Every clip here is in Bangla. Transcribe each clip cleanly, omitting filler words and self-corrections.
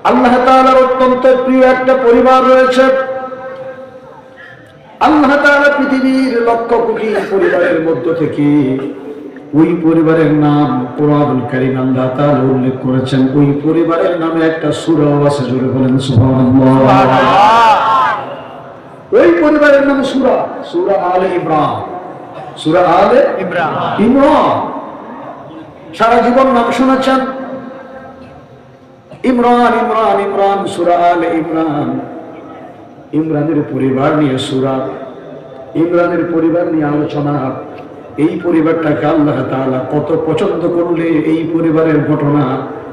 আল্লাহ তাআলার অত্যন্ত প্রিয় একটা পরিবার রয়েছে। আল্লাহ তাআলা পৃথিবীর লক্ষ কোটি পরিবারের মধ্য থেকে ওই পরিবারের নাম কুরআনুল কারীম আল্লাহ তাআলা উল্লেখ করেছেন। ওই পরিবারের নামে একটা সূরা আছে, জোরে বলেন সুবহানাল্লাহ। ওই পরিবারের নাম সূরা আলে ইমরান। সূরা আলে ইমরান সারা জীবন নাম শুনেছেন। ইমরান ইমরান ইমরান, সূরা আলে ইমরান। ইমরানের পরিবার নিয়ে সূরা, ইমরানের পরিবার নিয়ে আলোচনা। এই পরিবারটাকে আল্লাহ তাআলা কত পছন্দ করলে এই পরিবারের ঘটনা,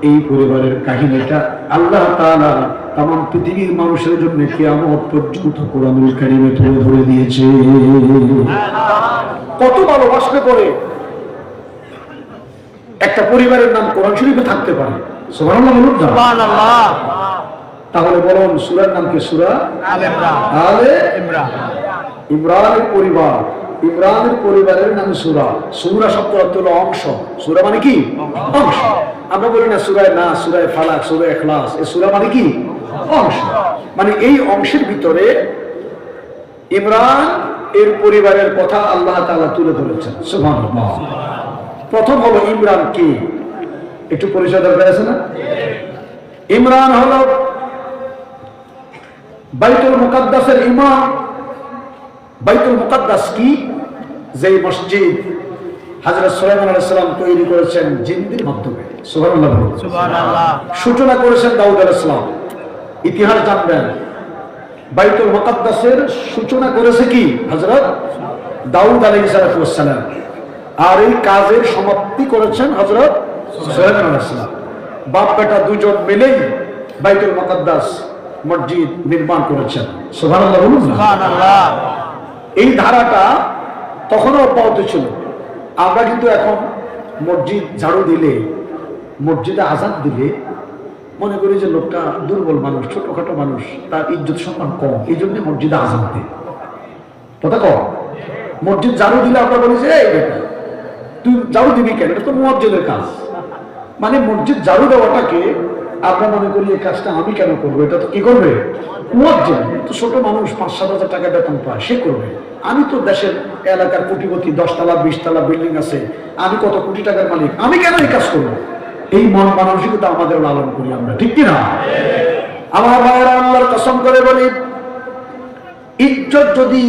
এই পরিবারের কাহিনীটা আল্লাহ তাআলা তামাম পৃথিবীর মানুষের জন্য কিয়ামত পর্যন্ত কুরআনুল কারীমে তুলে ধরে দিয়েছে। কত ভালোবাসলে পরে একটা পরিবারের নাম কোরআন শরীফে থাকতে পারে। সুবহানাল্লাহ বলুন। সুবহানাল্লাহ। তাহলে বলুন সূরার নাম কি? সূরা আলে ইমরান। আলে ইমরান, ইমরানের পরিবার। ইমরানের পরিবারের নাম সূরা। সূরা শব্দের অর্থ হলো অংশ। সূরা মানে কি? অংশ। আমরা বলি না সূরা না, সূরা ফালাক, সূরা ইখলাস। এই সূরা মানে কি? অংশ। মানে এই অংশের ভিতরে ইমরান এর পরিবারের কথা আল্লাহ তাআলা তুলে ধরেছেন। সুবহানাল্লাহ। প্রথম হলো ইমরান কি, একটু পরিচয় দরকার আছে না? ইমরান হলো বাইতুল মুকাদ্দাসের ইমাম। বাইতুল মুকাদ্দাস কি? যে মসজিদ হযরত সুলাইমান আলাইহিস সালাম তৈরি করেছেন জিনদের মাধ্যমে। সুবহানাল্লাহ। সুবহানাল্লাহ। সূচনা করেছেন দাউদ আলাইহিস সালাম। ইতিহাস জানবেন, বাইতুল মুকাদ্দাসের সূচনা করেছে কি? হযরত দাউদ আলাইহিস সালাম। আর এই কাজের সমাপ্তি করেছেন হযরত সুলাইমান আলাইহিস সালাম। বাপ বেটা দুজন মিলেই বাইতুল মুকাদ্দাস মসজিদ নির্মাণ করেছেন। সুবহানাল্লাহ বলুন। সুবহানাল্লাহ। এই ধারাটা তখনও অব্যাহত ছিল। আমরা কিন্তু এখন মসজিদ ঝাড়ু দিলে, মসজিদে আযান দিলে মনে করি যে লোকটা দুর্বল মানুষ, ছোটখাটো মানুষ, তার ইজ্জত সম্মান কম, এই জন্য মসজিদে আযান দেয়। কথা কম। মসজিদ ঝাড়ু দিলে আমরা বলি যে এই বেটা তুই ঝাড়ু দিবি কেন, এটা তো মুয়াজ্জিনের কাজ। মানে মসজিদ ঝাড়ু দেওয়াটাকে আমরা মনে করি এই কাজটা আমি কেন করবো, এটা তো কি করবে? মুয়াজ্জিন। তো ছোট মানুষ 5-7 হাজার টাকা বেতন পায়, সে করবে। আমি তো দেশের এলাকার কোটিপতি, 10 তলা 20 তলা বিল্ডিং আছে, আমি কত কোটি টাকার মালিক, আমি কেন এই কাজ করবো? এই মন মানসিকতা আমাদের লালন করি আমরা, ঠিক কিনা? আমার ভাইয়েরা, আল্লাহর কসম করে বলি, ইজ্জত যদি,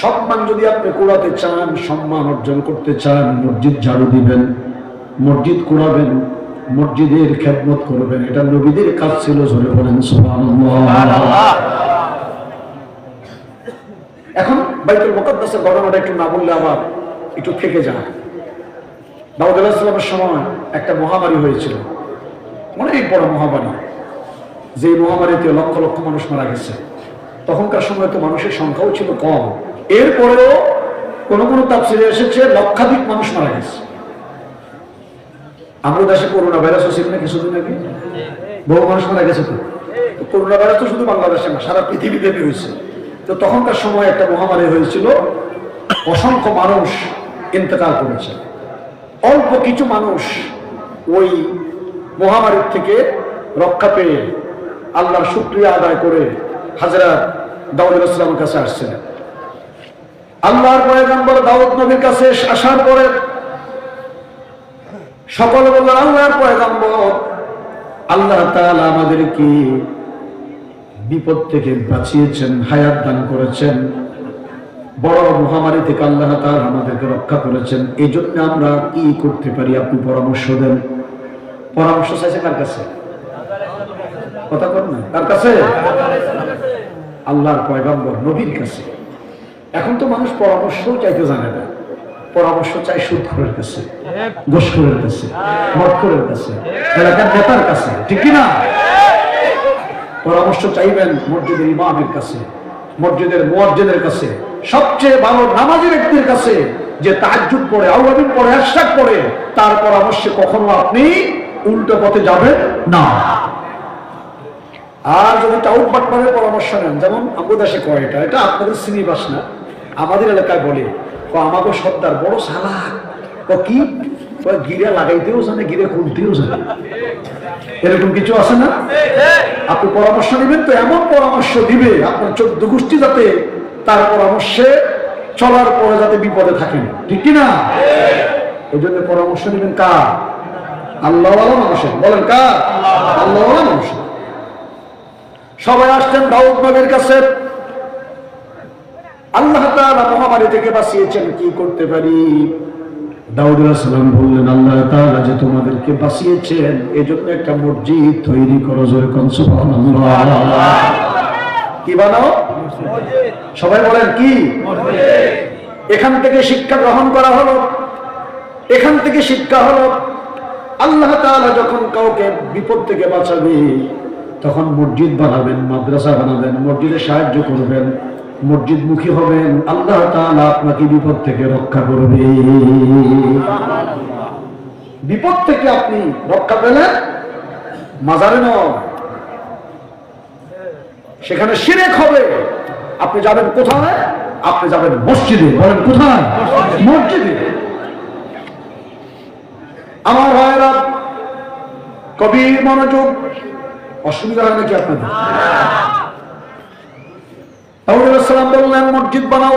সম্মান যদি আপনি কুড়াতে চান, সম্মান অর্জন করতে চান, মসজিদ ঝাড়ু দিবেন, মসজিদ কুড়াবেন, মসজিদের খেদমত করবেন। এটা নবীদের কাজ ছিল। জোরে বলেন সুবহানাল্লাহ। এখন বাইতুল মুকাদ্দাসের ঘটনাটা একটু না বললে আবার একটু থেকে যায়। দাউদ আলাইহিস সালামের সময় একটা মহামারী হয়েছিল, অনেক বড় মহামারী, যে মহামারীতে লক্ষ লক্ষ মানুষ মারা গেছে। তখনকার সময় তো মানুষের সংখ্যাও ছিল কম, এরপরেও কোন কোন তাফসীরে এসেছে লক্ষাধিক মানুষ মারা গেছে। আমাদের দেশে করোনা ভাইরাস হয়েছিল না কিছুদিন আগে, বহু মানুষ মারা গেছে। তো করোনা ভাইরাস তো শুধু বাংলাদেশে না, সারা পৃথিবীতে হয়েছে। তো তখনকার সময় একটা মহামারী হয়েছিল, অসংখ্য মানুষ ইন্তেকাল করেছে। অল্প কিছু মানুষ ওই মহামারীর থেকে রক্ষা পেয়ে আল্লাহর শুকরিয়া আদায় করে হযরত দাউদ আলাইহিস সালামের কাছে আসছিলেন। আল্লাহর পয়গম্বর দাউদ নবীর কাছে আসার পরে সকলে বললেন, আল্লাহর পয়গম্বর, আল্লাহ তাআলা আমাদেরকে বিপদ থেকে বাঁচিয়েছেন, হায়াত দান করেছেন, বড় মহামারী থেকে আল্লাহ তাআলা আমাদেরকে রক্ষা করেছেন। এই জন্য আমরা কি করতে পারি, আপনি পরামর্শ দেন। পরামর্শ চাইছে কার কাছে? কথা বল না, কার কাছে? আল্লাহর পয়গম্বর নবীর কাছে। এখন তো মানুষ পরামর্শ চাইতে জানে না, পরামর্শ চাই সুদখোরের কাছে, ঘুষখোরের কাছে, মদখোরের কাছে, এলাকার নেতার কাছে, ঠিক কি না? পরামর্শ চাইবেন মসজিদের ইমামের কাছে, মসজিদের মুয়াজ্জিনের কাছে, সবচেয়ে ভালো নামাজি ব্যক্তির কাছে, যে তাহাজ্জুদ পড়ে, আওয়াবিন পড়ে, ইশরাক পড়ে। তার পরামর্শে কখনো আপনি উল্টো পথে যাবেন না। আর যদি টাউট বাটপারের পরামর্শ নেন, যেমন আমাদের দেশে কয়, এটা আপনাদের শ্রীনিবাস না, আমাদের এলাকায় বলে আমাকে সর্দার বড় চালাক, কি গিরে লাগাইতেও জানে, গিরে খুলতেও জানে, এরকম কিছু আছে না? আপনি পরামর্শ নেবেন তো এমন পরামর্শ দিবে আপনার 14 গোষ্ঠী যাতে তার পরামর্শে চলার পরে যাতে বিপদে থাকেন, ঠিক কিনা? এই জন্য পরামর্শ নেবেন কার? আল্লাহওয়ালা মানুষের। বলেন কার? আল্লাহওয়ালা মানুষের। সবাই আসতেন দাউদ নবীর কাছে। আল্লাহ তাআলা মহামারী থেকে বাঁচিয়েছেন, কি করতে পারি? দাউদ আলাইহিস সালাম বললেন, আল্লাহ তাআলা যে তোমাদেরকে বাঁচিয়েছেন এজন্য একটা মসজিদ তৈরি করো। জোরে কোন সুবহানাল্লাহ। কি বানাও? মসজিদ। সবাই বলেন কি? মসজিদ। এখান থেকে শিক্ষা গ্রহণ করা হলো, এখান থেকে শিক্ষা হলো আল্লাহ তাআলা যখন কাউকে বিপদ থেকে বাঁচাবে তখন মসজিদ বানাবেন, মাদ্রাসা বানাবেন, মসজিদে সাহায্য করবেন, মসজিদমুখী হবেন, আল্লাহ তাআলা আপনাকে বিপদ থেকে রক্ষা করবে। বিপদ থেকে আপনি রক্ষা পেলেন মাজারে নয়, সেখানে শিরক হবে। আপনি যাবেন কোথায়? আপনি যাবেন মসজিদে। বলেন কোথায়? মসজিদে। আমার ভাইরা কবির মনোযোগ। অসুবিধা হয় নাকি আপনাদের? দাউদ আলাইহিস সালাম বললেন মসজিদ বানাও।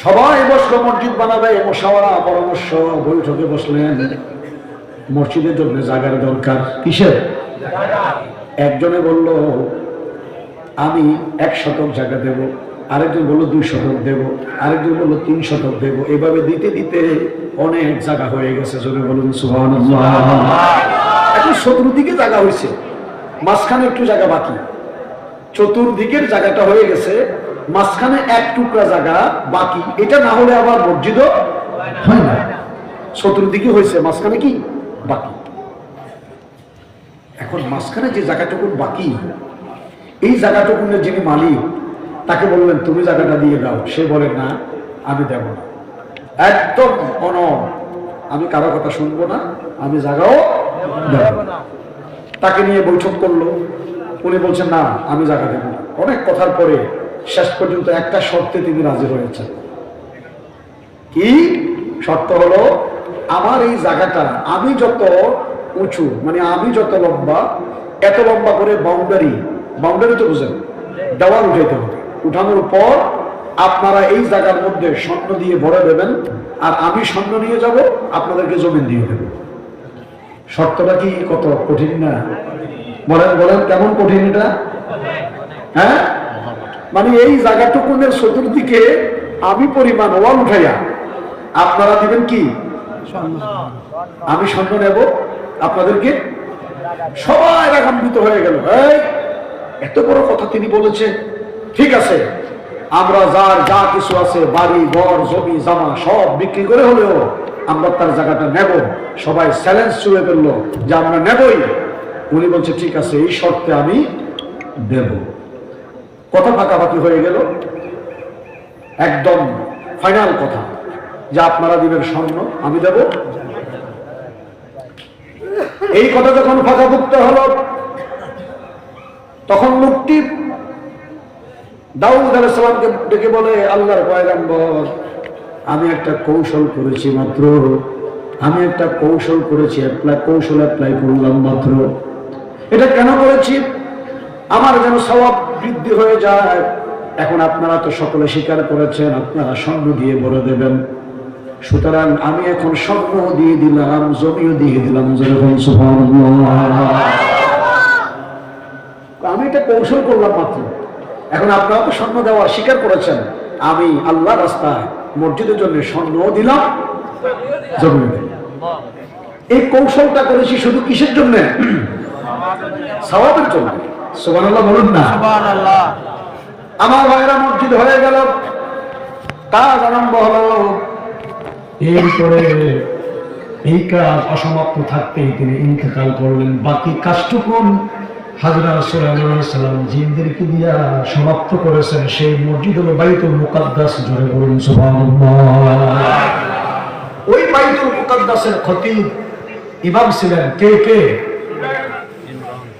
সবাই বসলো, মসজিদ বানাবে, মুশাওয়ারা পরামর্শ বৈঠকে বসলেন। মসজিদের জন্য জায়গার দরকার। কিসের? একজনে বলল আমি 1 শতক জায়গা দেব, আরেকজন বলল 2 শতক দেব, আরেকজন বলল 3 শতক দেব। এভাবে দিতে দিতে অনেক জায়গা হয়ে গেছে। জোরে বলুন সুবহানাল্লাহ। এখন চতুর্দিকে জায়গা হয়েছে, মাঝখানে একটু জায়গা বাকি। চতুর্দিকের জায়গাটা হয়ে গেছে, মাঝখানে 1 টুকরা জায়গা বাকি। এটা না হলে আবার মসজিদও হয় না। চতুর্দিকে হয়েছে, মাঝখানে কি বাকি। এখন মাঝখানে যে জায়গাটুকু বাকি, এই জায়গাটুকুনের যিনি মালিক তাকে বললেন তুমি জায়গাটা দিয়ে দাও। সে বলে না, আমি দেব না, একদম অনড়, আমি কারো কথা শুনবো না, আমি জায়গাও দেব না। তাকে নিয়ে বৈঠক করলো, উনি বলছেন না আমি জায়গা দেব না। অনেক কথার পরে শেষ পর্যন্ত একটা শর্তে তিনি রাজি হয়েছেন। কি শর্ত? হলো আমার এই জায়গাটা আমি যত উঁচু, মানে আমি যত লম্বা, এত লম্বা করে বাউন্ডারি তো বুঝেন, দেওয়াল উঠাইতে হবে। উঠানোর পর আপনারা এই জায়গার মধ্যে স্বর্ণ দিয়ে ভরে দেবেন, আর আমি স্বর্ণ নিয়ে যাব, আপনাদেরকে জমিন দিয়ে দেব। শর্তটা কি কত কঠিন না? বলেন বলেন কেমন কঠিন এটা? হ্যাঁ, মানে এই জায়গাটুকুনের চতুর্দিকে আমি পরিমাণ ওয়াল উঠাইয়া আপনারা দিবেন কি? আমি স্বর্ণ নেব, আপনাদেরকে। সবাই রাগান্বিত হয়ে গেল, এই এত বড় কথা তিনি বলেছেন, ঠিক আছে আমরা যার যা কিছু আছে বাড়ি ঘর জমি জামা সব বিক্রি করে হলেও আমরা তার জায়গাটা নেব। সবাই চ্যালেঞ্জ ছুড়ে ফেললো যে আমরা নেবই। উনি বলছে ঠিক আছে, এই শর্তে আমি দেব। কথা পাকাপাকি হয়ে গেল, একদম ফাইনাল কথা যে আপনারা দিবেন স্বর্ণ, আমি দেব। এই কথা যখন ফাঁকাভুক্ত হলো তখন লোকটি দাউদ আলাইহিস সালামকে ডেকে বলে, আল্লাহর পয়গম্বর আমি একটা কৌশল করেছি মাত্র, আমি একটা কৌশল করেছি, কৌশল অ্যাপ্লাই করলাম মাত্র। এটা কেন করেছি? আমার যেন সওয়াব বৃদ্ধি হয়ে যায়। এখন আপনারা তো সকলে স্বীকার করেছেন আপনারা স্বর্ণ দিয়ে ভরে দেবেন, সুতরাং আমি এখন স্বর্ণ দিয়ে দিলাম, জমিও দিয়ে দিলাম। আমি এটা কৌশল করলাম মাত্র, এখন আপনারা তো স্বর্ণ দেওয়ার স্বীকার করেছেন, আমি আল্লাহ রাস্তায় মসজিদের জন্য স্বর্ণ দিলাম, জমিও দিলাম। এই কৌশলটা করেছি শুধু কিসের জন্য? সওয়াবের জন্য। সুবহানাল্লাহ বলুন না। সুবহানাল্লাহ। আমার ভাইরা মসজিদ হয়ে গেল, কাজ আরম্ভ হলো। এরপরে এই কাজ অসমাপ্ত থাকতেই তিনি ইন্তেকাল করলেন। বাকি কাজটুকু হযরত সুলাইমান আলাইহিস সালাম জিনদেরকে দিয়া সমাপ্ত করেছেন। সেই মসজিদ হলো বাইতুল মুকাদ্দাস। জোরে বলুন সুবহানাল্লাহ। ওই বাইতুল মুকাদ্দাসের খতিব ইমাম ছিলেন কে? কে?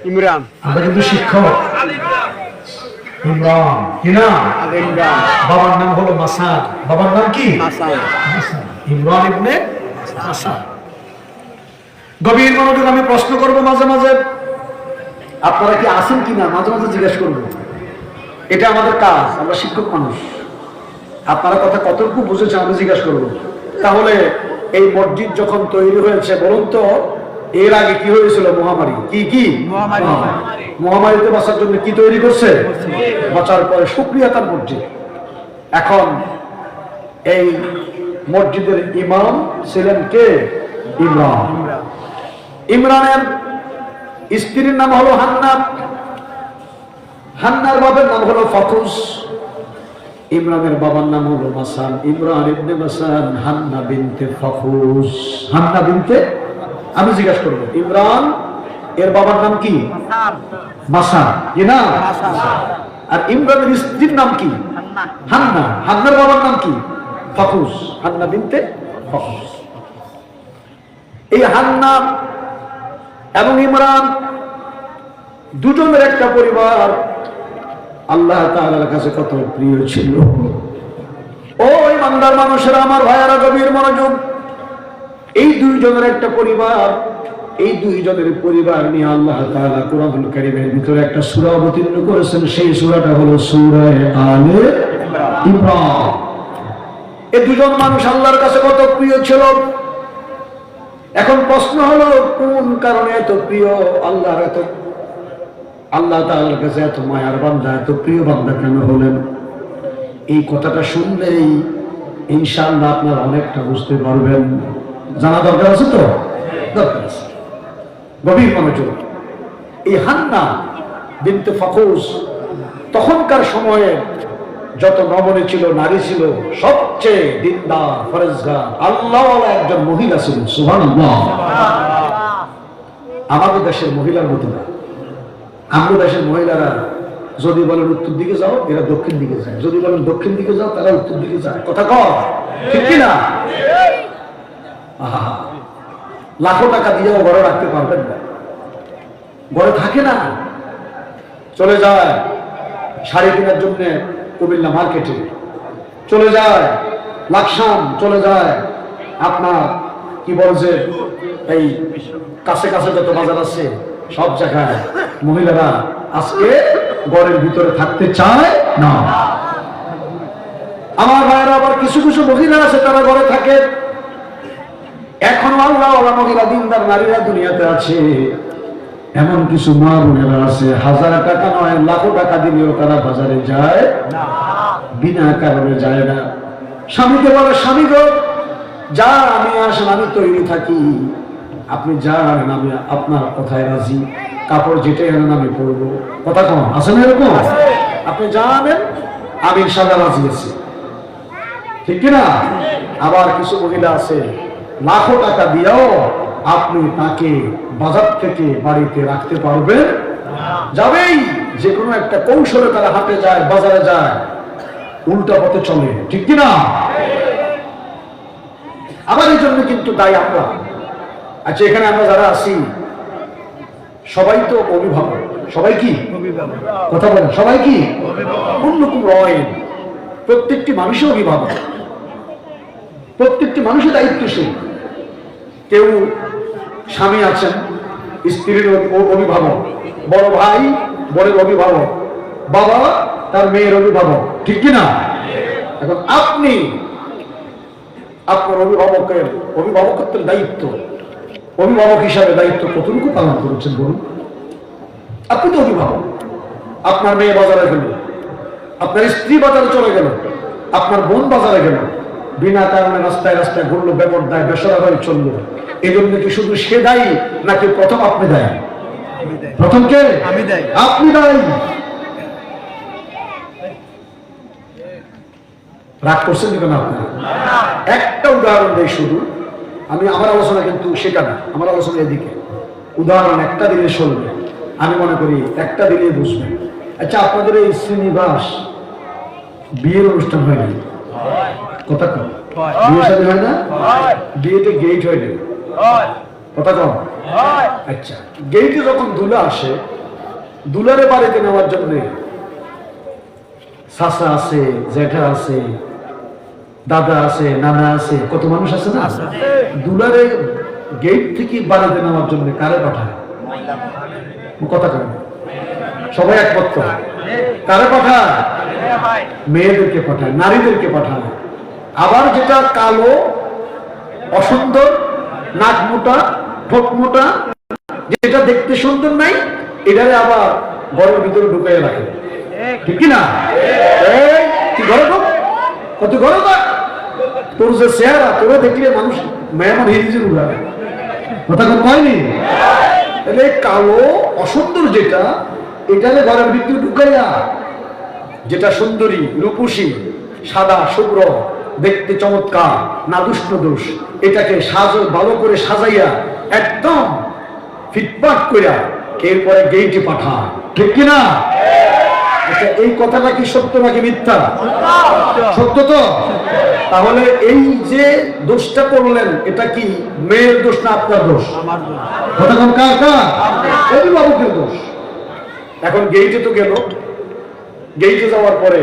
ইমরান। আমরা কিন্তু শিক্ষক। ইমরান কি নাম? বাবার নাম হলো মাসাদ। বাবার নাম কি? মাসাদ। ইমরান ইবনে মাসাদ। গভীর মনোযোগ, আমি প্রশ্ন করব মাঝে মাঝে। আপনারা কি আছেন কিনা মাঝে মাঝে জিজ্ঞেস করবো। এটা আমাদের কাজ, আমরা শিক্ষক মানুষ। আপনারা কথা কতটুকু বুঝেছেন আমি জিজ্ঞাসা করবো। তাহলে এই মসজিদ যখন তৈরি হয়েছে বলুন তো, এর আগে কি হয়েছিল? মহামারী। কি মহামারীতে বাঁচার জন্য কি তৈরি করছে? বাঁচার পরে শুকরিয়া তার মসজিদ। এখন এই মসজিদের ইমাম ছিলেন কে? ইমরান। ইমরানের স্ত্রীর নাম হলো হান্না, হান্নার বাবার নাম হলো ফাকুস, ইমরানের বাবার নাম হলো মাসান। ইমরান ইবনে মাসান, হান্না বিনতে ফাকুস। হান্না বিনতে, আমি জিজ্ঞাসা করবো ইমরান এর বাবার নাম কি? মাসান, কি না? আর ইমরানের স্ত্রীর নাম কি? হান্না। হান্নার বাবার নাম কি? ফাকুস। হান্না বিনতে ফাকুস। এই হান্না এবং ইমরান দুজনের একটা পরিবার আল্লাহ তাআলার কাছে কত প্রিয় ছিল। ও ইমানদার মানুষেরা, আমার ভাইয়েরা, গভীর মনোযোগ। এই দুইজনের একটা পরিবার, এই দুইজনের পরিবার নিয়ে আল্লাহ তাআলা কুরআনুল কারীমের ভিতরে একটা সূরা অবতীর্ণ করেছেন। সেই সূরাটা হলো সূরা আলে ইমরান। এই দুজন মানুষ আল্লাহর কাছে কত প্রিয় ছিল। এখন প্রশ্ন হলো, কোন কারণে এত প্রিয়? আল্লাহ তাআলার কাছে এত মায়ার বান্দা, এত প্রিয় বান্দা কেন হলেন? এই কথাটা শুনলেই ইনশাআল্লাহ আপনারা অনেকটা বুঝতে পারবেন। জানা দরকার আছে তো? দরকার আছে। গভীর মনোযোগ। এই হান্না বিনতে ফাকুস তখনকার সময়ে যত নবনী ছিল, নারী ছিল, সবচেয়ে দিনদার, ফরজগার, আল্লাহওয়ালা একজন মহিলা ছিল। সুবহানাল্লাহ। আমাদের দেশের মহিলার মতো না। আমাদের দেশের মহিলারা যদি বলেন উত্তর দিকে যাও, এরা দক্ষিণ দিকে যায়। যদি বলেন দক্ষিণ দিকে যাও, তারা উত্তর দিকে যায়। কথা কর, ঠিক কিনা? লাখো টাকা দিয়েও ঘরে রাখতে পারবেন না, ঘরে থাকে না, চলে যায় শাড়ি কেনার জন্য কুমিল্লা মার্কেটে, চলে যায় লাকসাম, চলে যায় আপনার কি বলছে এই কাছে কাছে যত বাজার আছে সব জায়গায় মহিলারা আজকে ঘরের ভিতরে থাকতে চায় না। আমার ভাইয়েরা, আবার কিছু কিছু মহিলা আছে তারা ঘরে থাকে। এখনো আল্লাহওয়ালা মহিলা, দিনদার নারীরা দুনিয়াতে আছে। এমন কিছু মা বোনেরা আছে, 1000 টাকা নয়, লাখো টাকা দিলেও তারা বাজারে যায় বিনা কারণে যায় না। স্বামীকে বলে, স্বামী গো যা, আমি আসেন, আমি তৈরি থাকি, আপনি যান, আমি আপনার কথায় রাজি, কাপড় যেটাই আনেন আমি পরবো। কথা কম আছে না এরকম? আপনি জানেন, আমি ইনশাআল্লাহ রাজি আছি, ঠিক কিনা? আবার কিছু মহিলা আছে, লাখো টাকা দিয়েও আপনি তাকে বাজার থেকে বাড়িতে রাখতে পারবেন যাবেই। যে কোনো একটা কৌশলে তারা হাটে যায়, বাজারে যায়, উল্টা পথে চলে, ঠিক কিনা? আবার এই জন্য কিন্তু দায়ী আমরা। আচ্ছা, এখানে আমরা যারা আছি সবাই তো অভিভাবক। সবাই কি কথা বলেন? সবাই কি অন্যরকম রয়? প্রত্যেকটি মানুষের অভিভাবক, প্রত্যেকটি মানুষের দায়িত্বশীল। কেউ স্বামী আছেন, স্ত্রীর অভিভাবক, বড় ভাই বড়ের অভিভাবক, বাবা তার মেয়ের অভিভাবক, ঠিক কিনা? এখন আপনি আপনার অভিভাবকত্বের দায়িত্ব, অভিভাবক হিসাবে দায়িত্ব কতটুকু পালন করেছেন বলুন? আপনি তো অভিভাবক। আপনার মেয়ে বাজারে গেল, আপনার স্ত্রী বাজারে চলে গেল, আপনার বোন বাজারে গেল, বিনা কারণে রাস্তায় রাস্তায় ঘুরলো, বেপরদায় বেসরা হয়ে চললো, এই জন্য কি শুধু সে দায়ী নাকি প্রথম আপনি দায়ী? প্রথম কে? আপনি দায়ী। রাগ করছেন কেন আপনারা? একটা উদাহরণ দেই শুধু, আমি আমার আলোচনা কিন্তু সেটা না, আমার আলোচনা এদিকে। উদাহরণ একটা দিলে চলবে, আমি মনে করি একটা দিলে বুঝবেন। আচ্ছা, আপনাদের এই শ্রীনিবাস বিয়ের অনুষ্ঠান হয়নি? কথা কম, বিয়ের সাথে হয় না? বিয়েতে গেট হয়নি? কথা কম। আচ্ছা, গেটে যখন দুলা আসে, দুলারে বাড়িতে নেওয়ার জন্য চাচা আছে, জ্যাঠা আছে, দাদা আছে, নানা আছে, কত মানুষ আছে না? দুলারে গেট থেকে বাড়িতে নেওয়ার জন্য কারে পাঠায়? কথা কম, সবাই একমত। কারা পাঠায়? মেয়েদেরকে পাঠায়, নারীদেরকে পাঠায়। আবার যেটা কালো, অসুন্দর, নাক মোটা, ঠোঁট মোটা, যেটা দেখতে সুন্দর নাই, এটারে আবার ঘরের ভিতরে ঢুকাইয়া রাখে, ঠিক কিনা? তুই ঘরে ঢোক, কত ঘরে না, তোর যে চেহারা, তোরা দেখলে মানুষ মেহমান হিরিজের উড়াবে, কথা কথা হয়নি? তাহলে কালো অসুন্দর যেটা, এটারে ঘরের ভিতরে ঢুকাইয়া যেটা সুন্দরী, রূপসী, সাদা, শুভ্র, দেখতে চমৎকার, না দুষ্ট দোষ, এটাকে ভালো করে সাজাইয়া একদম ফিটপাট কইরা এরপরে গেইটে পাঠায়, ঠিক কিনা? আচ্ছা, এই কথাটা কি সত্য নাকি মিথ্যা? সত্য তো। তাহলে এই যে দোষটা করলেন, এটা কি মেয়ের দোষ না আপনার দোষ? কথা কোন কার? কার? অভিভাবকের দোষ। এখন গেইটে তো গেল, গেইটে যাওয়ার পরে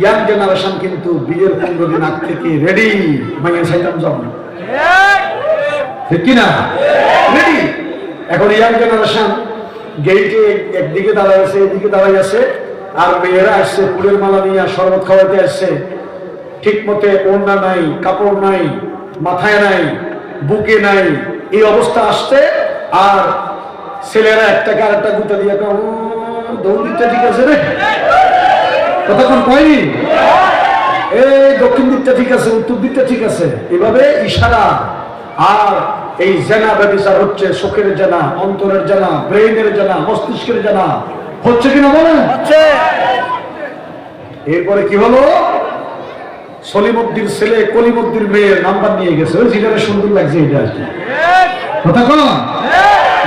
ইয়াং জেনারেশন কিন্তু বিয়ের 15 দিন আগ থেকে রেডি, মাইয়া সাইতাম যাব, ঠিক কিনা? রেডি। এখন ইয়াং জেনারেশন গেইটে একদিকে দাঁড়ায় আছে, এদিকে দাঁড়াই আছে, আর মেয়েরা আসছে ফুলের মালা নিয়ে, শরবত খাওয়াতে আসছে, ঠিক মতে ওড়না নাই, কাপড় নাই, মাথায় নাই, বুকে নাই, এই অবস্থা আসছে। আর ছেলেরা একটাকে আর একটা গুতা দিয়ে দৌড় দিকটা ঠিক আছে রে, কতক্ষণ কয়নি, এই দক্ষিণ দিকটা ঠিক আছে, উত্তর দিকটা ঠিক আছে, এভাবে ইশারা। আর এই জেনা ব্যভিচার হচ্ছে, চোখের জেনা, অন্তরের জেনা, ব্রেইনের জেনা, মস্তিষ্কের জেনা হচ্ছে কিনা বলেন? এরপরে কি হলো? সলিমুদ্দিন ছেলে কলিমুদ্দিন মেয়ের নাম্বার নিয়ে গেছে, ওই জিগারে সুন্দর লাগছে এটা আর কি, কথা কন।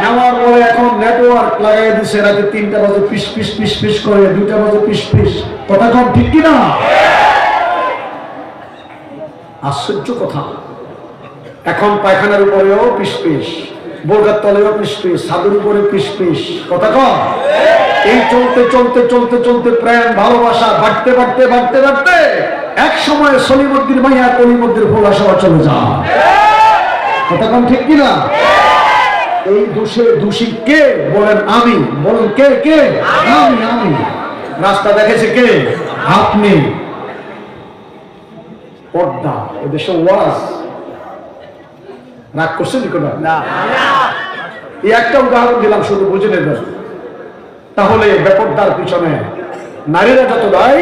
নেওয়ার পরে এখন নেটওয়ার্ক লাগাই দিছে, রাতে 3টা বাজে পিস পিস পিস পিস করে, 2টা বাজে পিস পিস, কথা কন, ঠিক কিনা? আশ্চর্য কথা, এখন পায়খানার উপরেও পিস পিস, বোরগার তলেও পিস পিস, ছাদের উপরে পিস পিস, কথা কন। এই চলতে চলতে চলতে চলতে প্রেম ভালোবাসা বাড়তে বাড়তে বাড়তে বাড়তে এক সময় সলিমুদ্দিন মাইয়া কলিমুদ্দিন খোলাসা চলে যায়, কথা কন, ঠিক কিনা? এই দোষে দোষী কে বলেন? আমি। বলেন কে? কে? আমি। আমি। রাস্তা দেখেছে কে? আপনি। পর্দা এদেশে ওয়াজ, রাগ করছেন না? এই একটা উদাহরণ দিলাম, শুধু বুঝে নেবেন। তাহলে বেপর্দার পিছনে নারীরা যত দায়ী,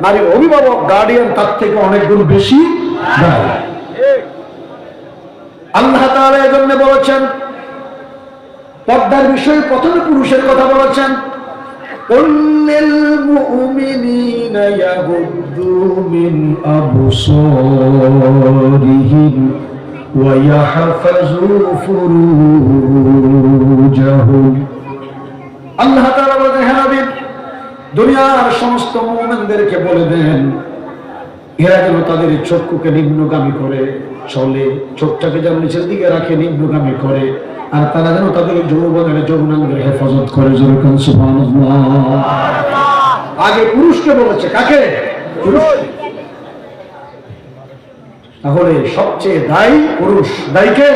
নারীর অভিভাবক গার্ডিয়ান তার থেকে অনেক গুণ বেশি দায়ী। আল্লাহ তাআলা এজন্য বলেছেন, পর্দার বিষয়ে প্রথমে পুরুষের কথা বলেছেন, কুল্লিল মুমিনিনা ইয়াগুদ্দু মিন আবসারিহিম ওয়া ইয়াহফাযু ফুরুজাহুম। আল্লাহ তাআলা বলেন, হে নবী, দুনিয়ার সমস্ত মুমিনদেরকে বলে দেন, এরা যেন তাদের চক্ষুকে নিম্নগামী করে চলে, চোখটাকে যেন নিচের দিকে রাখে, নিম্নগামী করে, আর তারা যেন তাদের যৌবনাঙ্গের হেফাজত করে। যেরকম সুবহানাল্লাহ। আগে পুরুষকে বলেছে, কাকে? পুরুষ। তাহলে সবচেয়ে দায়ী পুরুষ। দায়ী কে?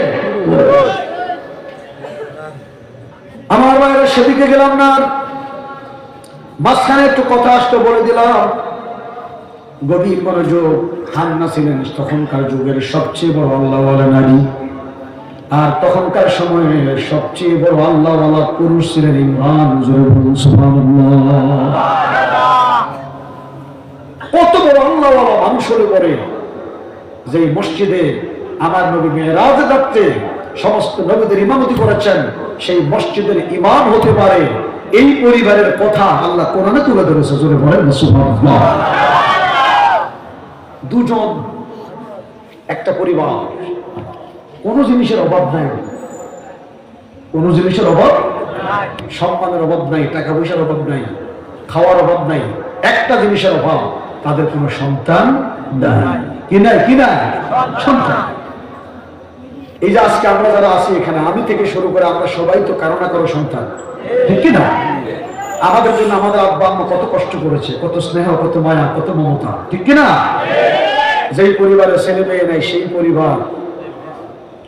আমার বাইরে সেদিকে গেলাম না, মাঝখানে একটু কথা আসতে বলে দিলাম। গভীর মনোযোগ। হান্না ছিলেন তখনকার যুগের সবচেয়ে বড় আল্লাহওয়ালা নারী, আর তখনকার সময়ে সবচেয়ে বড় আল্লাহওয়ালা পুরুষ ছিলেন ইমরান। সুবহানাল্লাহ। কত বড় আল্লাহওয়ালা মানুষ হলে পরে যে মসজিদে আমার নবী মেরাজ রাতে সমস্ত নবীদের ইমামতি করেছেন, সেই মসজিদের ইমাম হতে পারে, এই পরিবারের কথা আল্লাহ কোরআনে তুলে ধরেছে। জোরে বলেন সুবহানাল্লাহ। দুজন, একটা পরিবার, কোন জিনিসের অভাব নাই, কোন জিনিসের অভাব, সম্মানের অভাব নাই, টাকা পয়সার অভাব নাই, খাওয়ার অভাব নাই, একটা জিনিসের অভাব, তাদের কোনো সন্তান নাই। কি নাই? কি নাই? সন্তান। এই যে আজকে আমরা যারা আছি এখানে, আমি থেকে শুরু করে আমরা সবাই তো কারো না কারো সন্তান, ঠিক কিনা? আমাদের জন্য আমাদের আব্বা আম্মা কত কষ্ট করেছে, কত স্নেহ, কত মায়া, কত মমতা, ঠিক কিনা? যেই পরিবারে ছেলে মেয়ে নেই,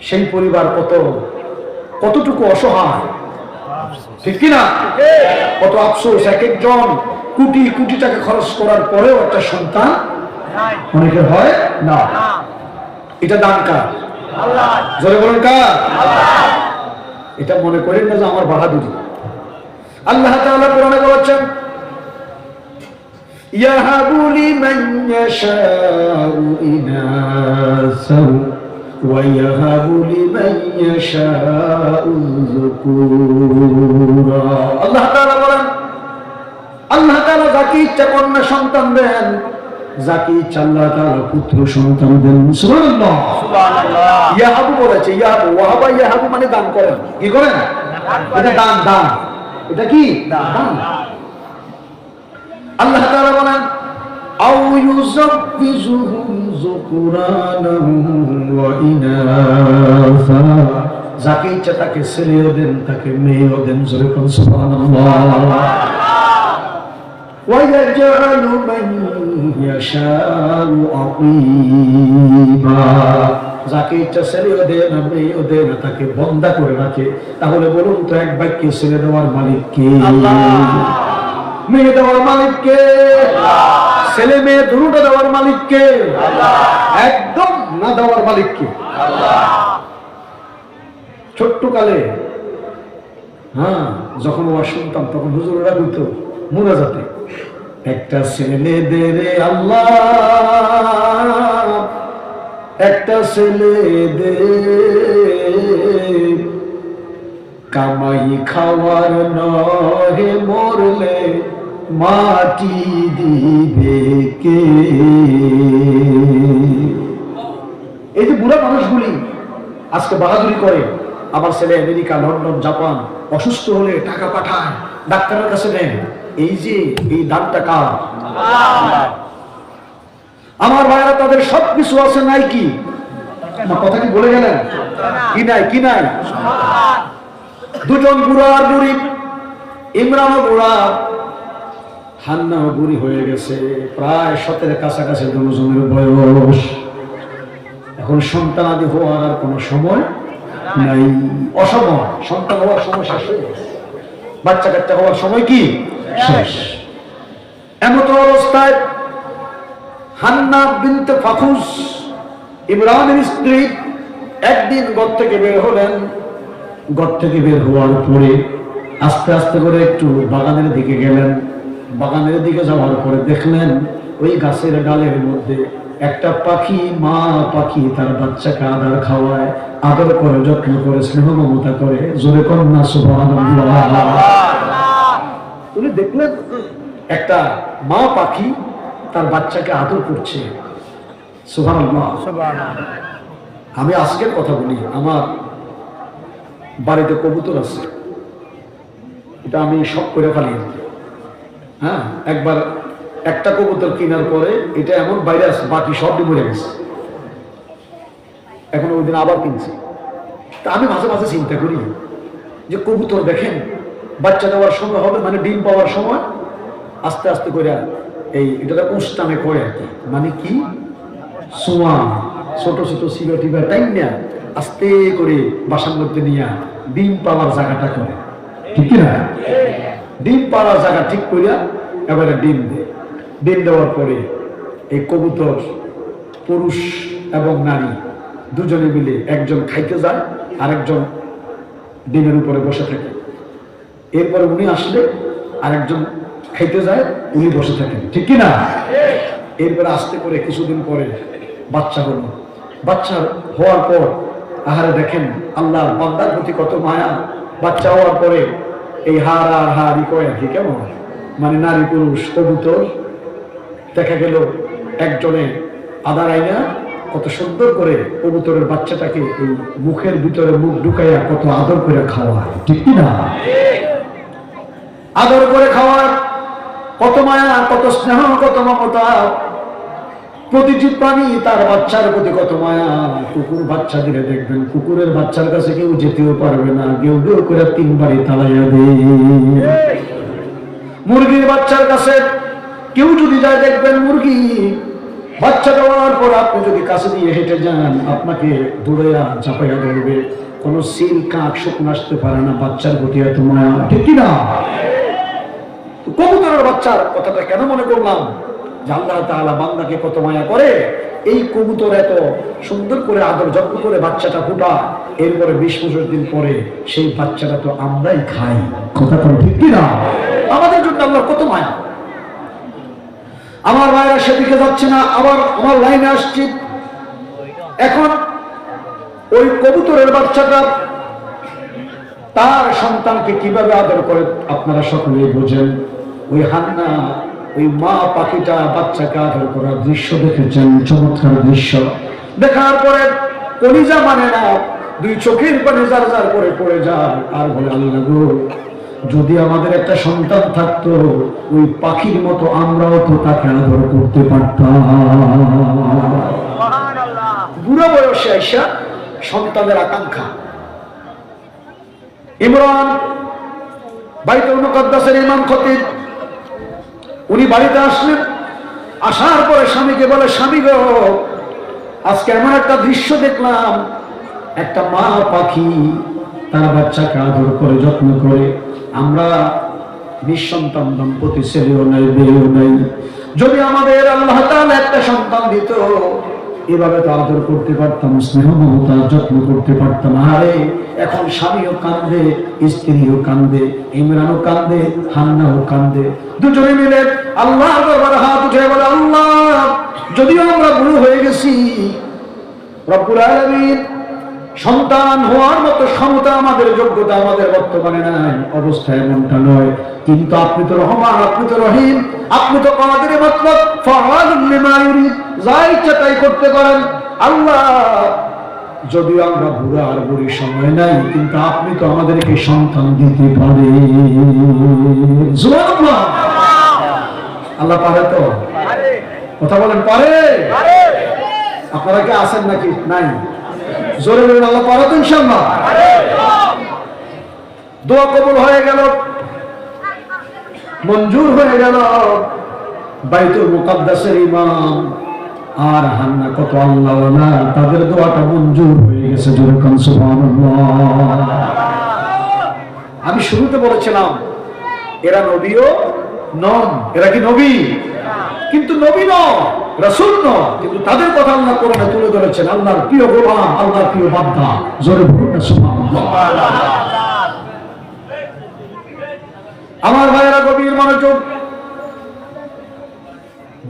সেই পরিবার কতটুকু অসহায়, ঠিক কিনা? কত আফসোস, এক একজন কোটি কোটি টাকা খরচ করার পরেও একটা সন্তান অনেকের হয় না। এটা দান কার? জোরে বলেন কার? এটা মনে করেন না যে আমার বাহাদুরি। আল্লাহ তাআলা কোরআনে বলেছেন, ইয়াহাবু লিমান ইয়াশাউ ইনাসা ওয়া ইয়াহাবু লিমান ইয়াশাউ যুকুরা। আল্লাহ তাআলা বলেন, আল্লাহ তাআলা যাকে ইচ্ছা কন্যা সন্তান দেন, যাকে ইচ্ছা আল্লাহ তাআলা পুত্র সন্তান দেন। সুবহানাল্লাহ, সুবহানাল্লাহ। ইয়াহাবু বলেছে, ইয়াহাবু, ওয়াহাবা ইয়াহাবু মানে দান করেন। কি করেন? এটা দান, দান। এটা কি? দান। আল্লাহ তাআলা বলেন, আও ইউযাব্বিজুহুম যুকুরানান ওয়া ইনাসা, যাকে ইচ্ছা তাকে ছেলেও দেন, তাকে মেয়েও দেন। জোরে কোন সুবহানাল্লাহ। وَيَجْعَلُ مَن يَشَاءُ عَقِيمًا, যাকে ইচ্ছা ছেলেও দেন, মেয়েও দেন, তাকে বন্দা করে রাখে। তাহলে বলুন তো, এক বাক্যে ছেলে দেওয়ার মালিক কে? আল্লাহ। মেয়ে দেওয়ার মালিক কে? আল্লাহ। ছেলে মেয়ে দুটো দেওয়ার মালিক কে? আল্লাহ। একদম না দেওয়ার মালিক কে? আল্লাহ। ছোট্ট কালে যখন ওয়া শুনতাম, তখন হুজুররা বলতো মুনাজাতে, একটা ছেলে দে রে আল্লাহ, একটা ছেলে দে, কামাই খাওয়ার নহে, মরলে মাটি দিবে কে? এই যে বুড়া মানুষগুলি আজকে বাহাদুরি করে, আমার ছেলে আমেরিকা, লন্ডন, জাপান অসুস্থ হলে টাকা পাঠায়, ডাক্তারের কাছে নেন। এই যে এই দানটা কার? আমার ভাইরা, তাদের সবকিছু আছে, নাই কি? কথা কি বলে গেলেন? কি নাই? কি নাই? দুজন বুড়া আর বুড়ি, ইমরানও বুড়া, হান্নাও বুড়ি হয়ে গেছে, প্রায় 17 কাছাকাছি দুজনের বয়স। এখন সন্তান আদি হওয়ার আর কোনো সময় নাই, অসময়। সন্তান হওয়ার সময় শেষ হয়ে গেছে, বাচ্চা কাচ্চা হওয়ার সময় কি শেষ। এমত অবস্থায় হান্না বিনতে ফাখুস, ইমরানের স্ত্রী, একদিন ঘর থেকে বের হলেন। ঘর থেকে বের হওয়ার পরে আস্তে আস্তে করে একটু বাগানের দিকে গেলেন। বাগানের দিকে যাওয়ার পরে দেখলেন ওই গাছের ডালের মধ্যে একটা পাখি, মা পাখি তার বাচ্চাকে আদর খাওয়ায়, আদর করে, যত্ন করে, স্নেহ মমতা করে। জোরে কন্যা সুবহানাল্লাহ। উনি দেখলেন একটা মা পাখি তার বাচ্চাকে আদর করছে। সুবহানাল্লাহ। আমি আজকের কথা বলি, আমার বাড়িতে কবুতর আছে, এটা আমি শখ করে ফেলি। একবার একটা কবুতর কেনার পরে এটা এমন ভাইরাস, বাকি সবই মরে গেছে। এখন ওই দিন আবার কিনছি। তা আমি মাঝে মাঝে চিন্তা করি যে কবুতর দেখেন বাচ্চা দেওয়ার সময় হবে, মানে ডিম পাওয়ার সময় আস্তে আস্তে করে এটা উস্তানে করে আর কি, মানে কি সোয়া ছোট ছোট সিগা টাইম না আস্তে করে বাসার মধ্যে নিয়ে ডিম পাওয়ার জায়গাটা করে, ঠিক না? ডিম পাওয়ার জায়গা ঠিক করিয়া এবারে ডিম দেয়। ডিম দেওয়ার পরে এই কবুতর, পুরুষ এবং নারী দুজনে মিলে, একজন খাইতে যায়, আরেকজন ডিমের উপরে বসে থাকে। এরপরে উনি আসলে আরেকজন খাইতে যায়, উনি বসে থাকেন, ঠিক কিনা? এরপরে আস্তে করে কিছুদিন পরে বাচ্চা হল। বাচ্চা হওয়ার পর আহারে দেখেন আল্লাহর বান্দার প্রতি কত মায়া। বাচ্চা হওয়ার পরে এই হার আর হারি কয় আর কি, কেমন মানে নারী পুরুষ কবুতর দেখা গেল একজনে আদার আইনা কত সুন্দর করে কবুতরের বাচ্চাটাকে এই মুখের ভিতরে মুখ ঢুকাইয়া কত আদর করে খাওয়ায়, ঠিক কিনা? আদর করে খাওয়ার কত মায়া, কত স্নেহ, কত মমতা। প্রতিটি প্রাণী তার বাচ্চার প্রতি কত মায়া। কুকুর বাচ্চা দিলে দেখবেন কুকুরের বাচ্চার কাছে কেউ যেতেও পারবে না, কেউ কেউ করে 3 বাড়ি তালাইয়া দেয়। মুরগির বাচ্চার কাছে কেউ যদি যায় দেখবেন মুরগি বাচ্চা দেওয়ার পর আপনি যদি কাছে দিয়ে হেঁটে যান, আপনাকে দৌড়াইয়া চাপাইয়া ধরবে। কোন সিল কাক শুকনো আসতে পারে না, বাচ্চার প্রতি এত মায়া, ঠিক কিনা? কবুতরের বাচ্চার কথাটা কেন মনে করলাম? যে আল্লাহ তাআলা বান্দাকে কত মায়া করে। এই কবুতর এত সুন্দর করে আদর যত্ন করে বাচ্চাটা ফুটায়, এরপরে 20-25 দিন পরে সেই বাচ্চাটা তো আমরাই খাই। কথা কোন ঠিক কিনা? আমাদের জন্য আল্লাহর কত মায়া। আমার ভাইরা সেদিকে যাচ্ছে না, আবার আমার লাইনে আসছি। এখন ওই কবুতরের বাচ্চাটা তার সন্তানকে কিভাবে আদর করে আপনারা সকলেই বোঝেন। ওই হান্না, ওই মা পাখিটা বাচ্চাকে আদর করার দৃশ্য দেখেছেন, চমৎকার দৃশ্য। দেখার পরে কলিজা মানে না, দুই চোখের পানি জার জার করে পড়ে যায় আর বলে, আল্লাহ গো, যদি আমাদের একটা সন্তান থাকতো, ওই পাখির মতো আমরাও তো তাকে আদর করতে পারতাম। বুড়ো বয়সে আইসা সন্তানের আকাঙ্ক্ষা। ইমরান বাইতুল মুকাদ্দাসের ইমাম খতিব, উনি বাড়িতে আসলেন। আসার পরে স্বামীকে বলে, স্বামী গো, আজকে এমন একটা দৃশ্য দেখলাম, একটা মা পাখি তার বাচ্চাকে আদর করে যত্ন করে। আমরা নিঃসন্তান দম্পতি, ছেলেও নাই মেয়েও নাই, যদি আমাদের আল্লাহ তাআলা একটা সন্তান দিত, এভাবে তো আদর করতে পারতাম, স্নেহ মমতা যত্ন করতে পারতাম। আরে এখন স্বামীও কান্দে, স্ত্রীও কান্দে, ইমরানও কান্দে, হান্নাও কান্দে। দুজনে মিলে আল্লাহর দরবারে হাত উঠে বলে, আল্লাহ, যদিও আমরা বুড়ো হয়ে গেছি, রব্বুল আলামিন সন্তান হওয়ার মতো ক্ষমতা আমাদের, যোগ্যতা আমাদের বর্তমানে নাই, অবস্থা এমনটা নয়, কিন্তু আপনি তো রহমান, আপনি তো রহিম, আপনি তো কাদের মতলব ফাআলুন লিমা ইউরিদ, যা ইচ্ছা তাই করতে পারেন। আল্লাহ, যদিও আমরা বুড়া আর বুড়ি সময় নাই, কিন্তু আপনি তো আমাদেরকে সন্তান দিতে পারেন। সুবহানাল্লাহ। আল্লাহ পারে তো? কথা বলেন, পারে? আপনারা কি আছেন নাকি নাই? জোরে বলেন, আল্লাহ পারে তো ইনশাআল্লাহ। দোয়া কবুল হয়ে গেল, মঞ্জুর হয়ে গেল। বাইতুল মুকাদ্দাসের ইমাম আর হান্না কত আল্লাহওয়ালা, তাদের দোয়াটা মঞ্জুর হয়ে গেছে। যেরকম সুবহানাল্লাহ। আমি শুরুতে বলেছিলাম এরা নবীও নন। এরা কি নবী? কিন্তু নবী নয়, রাসূল নয়, কিন্তু তাদের কথা আল্লাহ কোরআনে তুলে ধরেছেন। আল্লাহর প্রিয় গোলাম, আল্লাহর প্রিয় বান্দা। জোরে বলুন সুবহানাল্লাহ। আমার ভাইয়েরা গভীর মনোযোগ।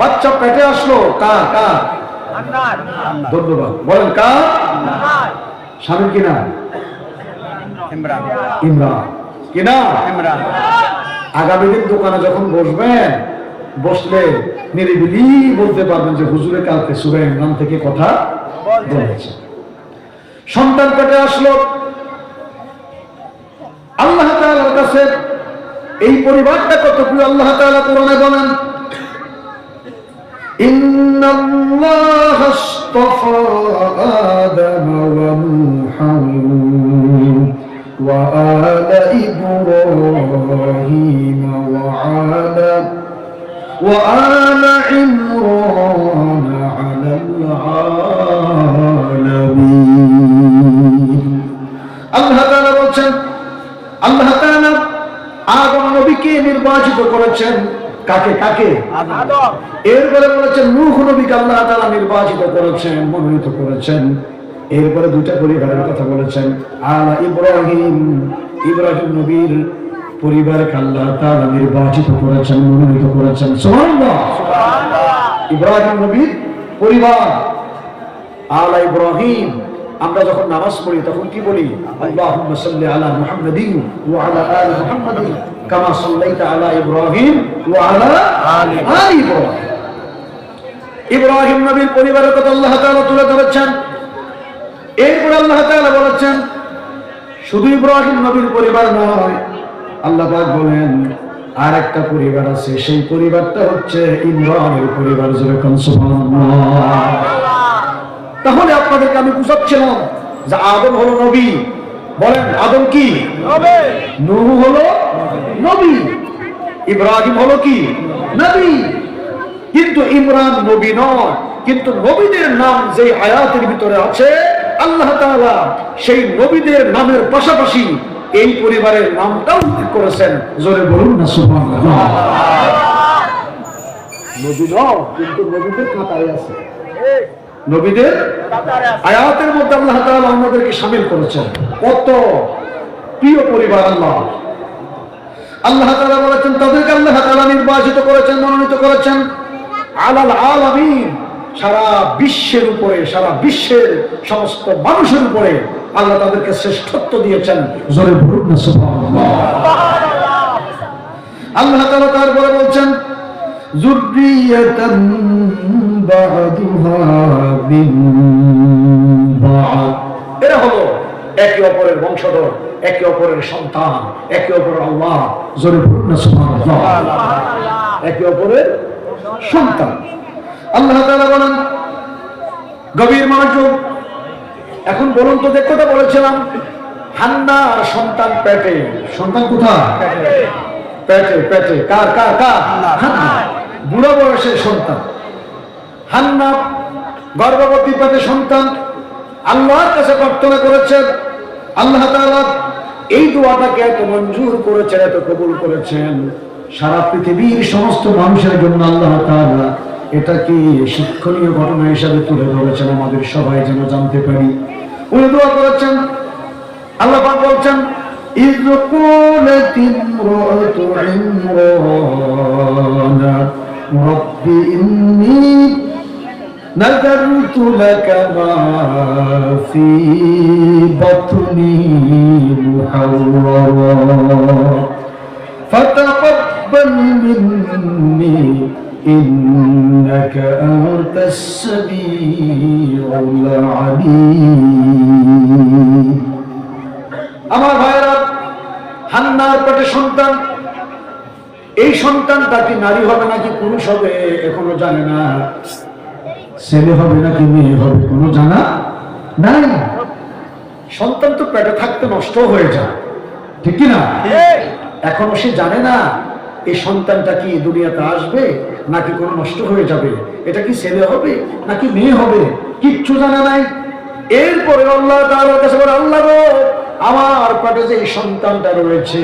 বাচ্চা পেটে আসলো কার? কার? ধন্যবাদ। বলেন কার? স্বামী কিনা? ইমরান। ইমরান কিনা? ইমরান। আগামী দিন দোকানে যখন বসবেন, বসলে নিরিবিলি বলতে পারবেন যে হুজুরে কালকে সূরা ইমরান থেকে কথা বলেছে। সন্তান পেটে আসলো, আল্লাহ তাআলার কাছে এই পরিবারটা কত প্রিয়। আল্লাহ তাআলা কোরআনে বলেন, ইন্নাল্লাহা আশতাফা আদাম ওয়া নূহান ওয়া আলা ইব্রাহিম ওয়া আলা ইমরান আলাল আলামিন। আল্লাহ তাআলা বলেন, আল্লাহ তাআলা আদম নবীকে নির্বাচিত করেছেন। কাকে? কাকে? আদম। এরপরে বলেছেন নূহ নবীকে আল্লাহ তাআলা নির্বাচিত করেছেন, মনোনীত করেছেন। এরপরে দুইটা পরিবারের কথা বলেছেন, আলা ইব্রাহিম, ইব্রাহিম নবীর পরিবারকে আল্লাহ তাআলা নির্বাচিত করেছেন, মনোনীত করেছেন। সুবহানাল্লাহ, সুবহানাল্লাহ। ইব্রাহিম নবীর পরিবার, আলা ইব্রাহিম। আমরা যখন নামাজ পড়ি তখন কি বলি? আল্লাহুম্মা সাল্লি আলা মুহাম্মাদিন ওয়া আলা আলি মুহাম্মাদিন কামা সাল্লাইতা আলা ইব্রাহিম ওয়া আলা আলি ইব্রাহিম। ইব্রাহিম নবীর পরিবারের কথা আল্লাহ তাআলা তুলে ধরেছেন। এরপর আল্লাহ তাআলা বলেছেন শুধু ইব্রাহিম নবীর পরিবার নয়, আল্লাহ পাক বলেন আর একটা পরিবার আছে, সেই পরিবারটা হচ্ছে ইমরানের পরিবার। যেরকম সুবহানাল্লাহ। তাহলে আপনাদেরকে আমি বুঝাচ্ছিলাম যে আদম হলো নবী। বলেন আদম কি? নবী। নূহ হলো নবী। ইব্রাহিম হলো কি? নবী। কিন্তু ইমরান নবী নয়, কিন্তু নবীদের নাম যে আয়াতের ভিতরে আছে, আল্লাহ তাআলা সেই নবীদের নামের পাশাপাশি এই পরিবারের নামটাও উল্লেখ করেছেন। জোরে বলুন না সুবহানাল্লাহ। নবী নয়, কিন্তু নবীদের খাতায় আছে, নবীদের আয়াতের মধ্যে আল্লাহ তাআলা আমাদেরকে শামিল করেছেন। কত প্রিয় পরিবার আল্লাহ। আল্লাহ তাআলা বলেছেন তাদেরকে আল্লাহ তাআলা নির্বাচিত করেছেন, মনোনীত করেছেন আলাল আলামিন, সারা বিশ্বের উপরে, সারা বিশ্বের সমস্ত মানুষের উপরে আল্লাহ তাদেরকে শ্রেষ্ঠত্ব দিয়েছেন। জোরে বলুন না সুবহানাল্লাহ। আল্লাহ তাআলা তারপরে বলছেন যুররিয়াতান বা'দুহা মিন বা'দ, এরা হলো একে অপরের বংশধর, একে অপরের সন্তান, একে অপরের আল্লাহ। জোরে বলুন না সুবহানাল্লাহ। একে অপরের সন্তান। আল্লাহ তাআলা বলেন, গভীর মনোযোগ। এখন বলুন তো, যে কথা বলেছিলাম হান্নার সন্তান পেটে, সন্তান কোথায়? পেটে। পেটে কার কার কার? হান্না, বুড়া বয়সের সন্তান। হান্না গর্ভবতী পেটে সন্তান, আল্লাহর কাছে প্রার্থনা করেছেন। আল্লাহ তাআলা এই দোয়াটাকে এত মঞ্জুর করেছেন, এত কবুল করেছেন। সারা পৃথিবীর সমস্ত মানুষের জন্য আল্লাহ তাআলা এটাকে শিক্ষণীয় ঘটনা হিসাবে তুলে ধরেছেন, আমাদের সবাই যেন জানতে পারি। উনি দোয়া করেছেন, আল্লাহ পাক বলছেন ইয ক্বালাত ইমরাতু ইমরান রাব্বি ইন্নী নাযারতু লাকা মা ফী বাতনি মুহাররারা ফাতাকাব্বাল মিন্নী ইন্নাকা আনতাস সামিউল আলীম। আমার ভাইরা, হান্নার পেটে সন্তান, এই সন্তানটা কি নারী হবে নাকি পুরুষ হবে এখনো জানে না, ছেলে হবে নাকি মেয়ে হবে কোনো জানা নাই। সন্তান তো পেটে থাকতে নষ্ট হয়ে যায়, ঠিক কি না? এখনো সে জানে না এই সন্তানটা কি দুনিয়াতে আসবে নাকি কোনো নষ্ট হয়ে যাবে, এটা কি ছেলে হবে নাকি মেয়ে হবে, কিচ্ছু জানা নাই। এরপরে আল্লাহ তাআলার কাছে বলে, আল্লাহ গো, আমার পেটে যে সন্তানটা রয়েছে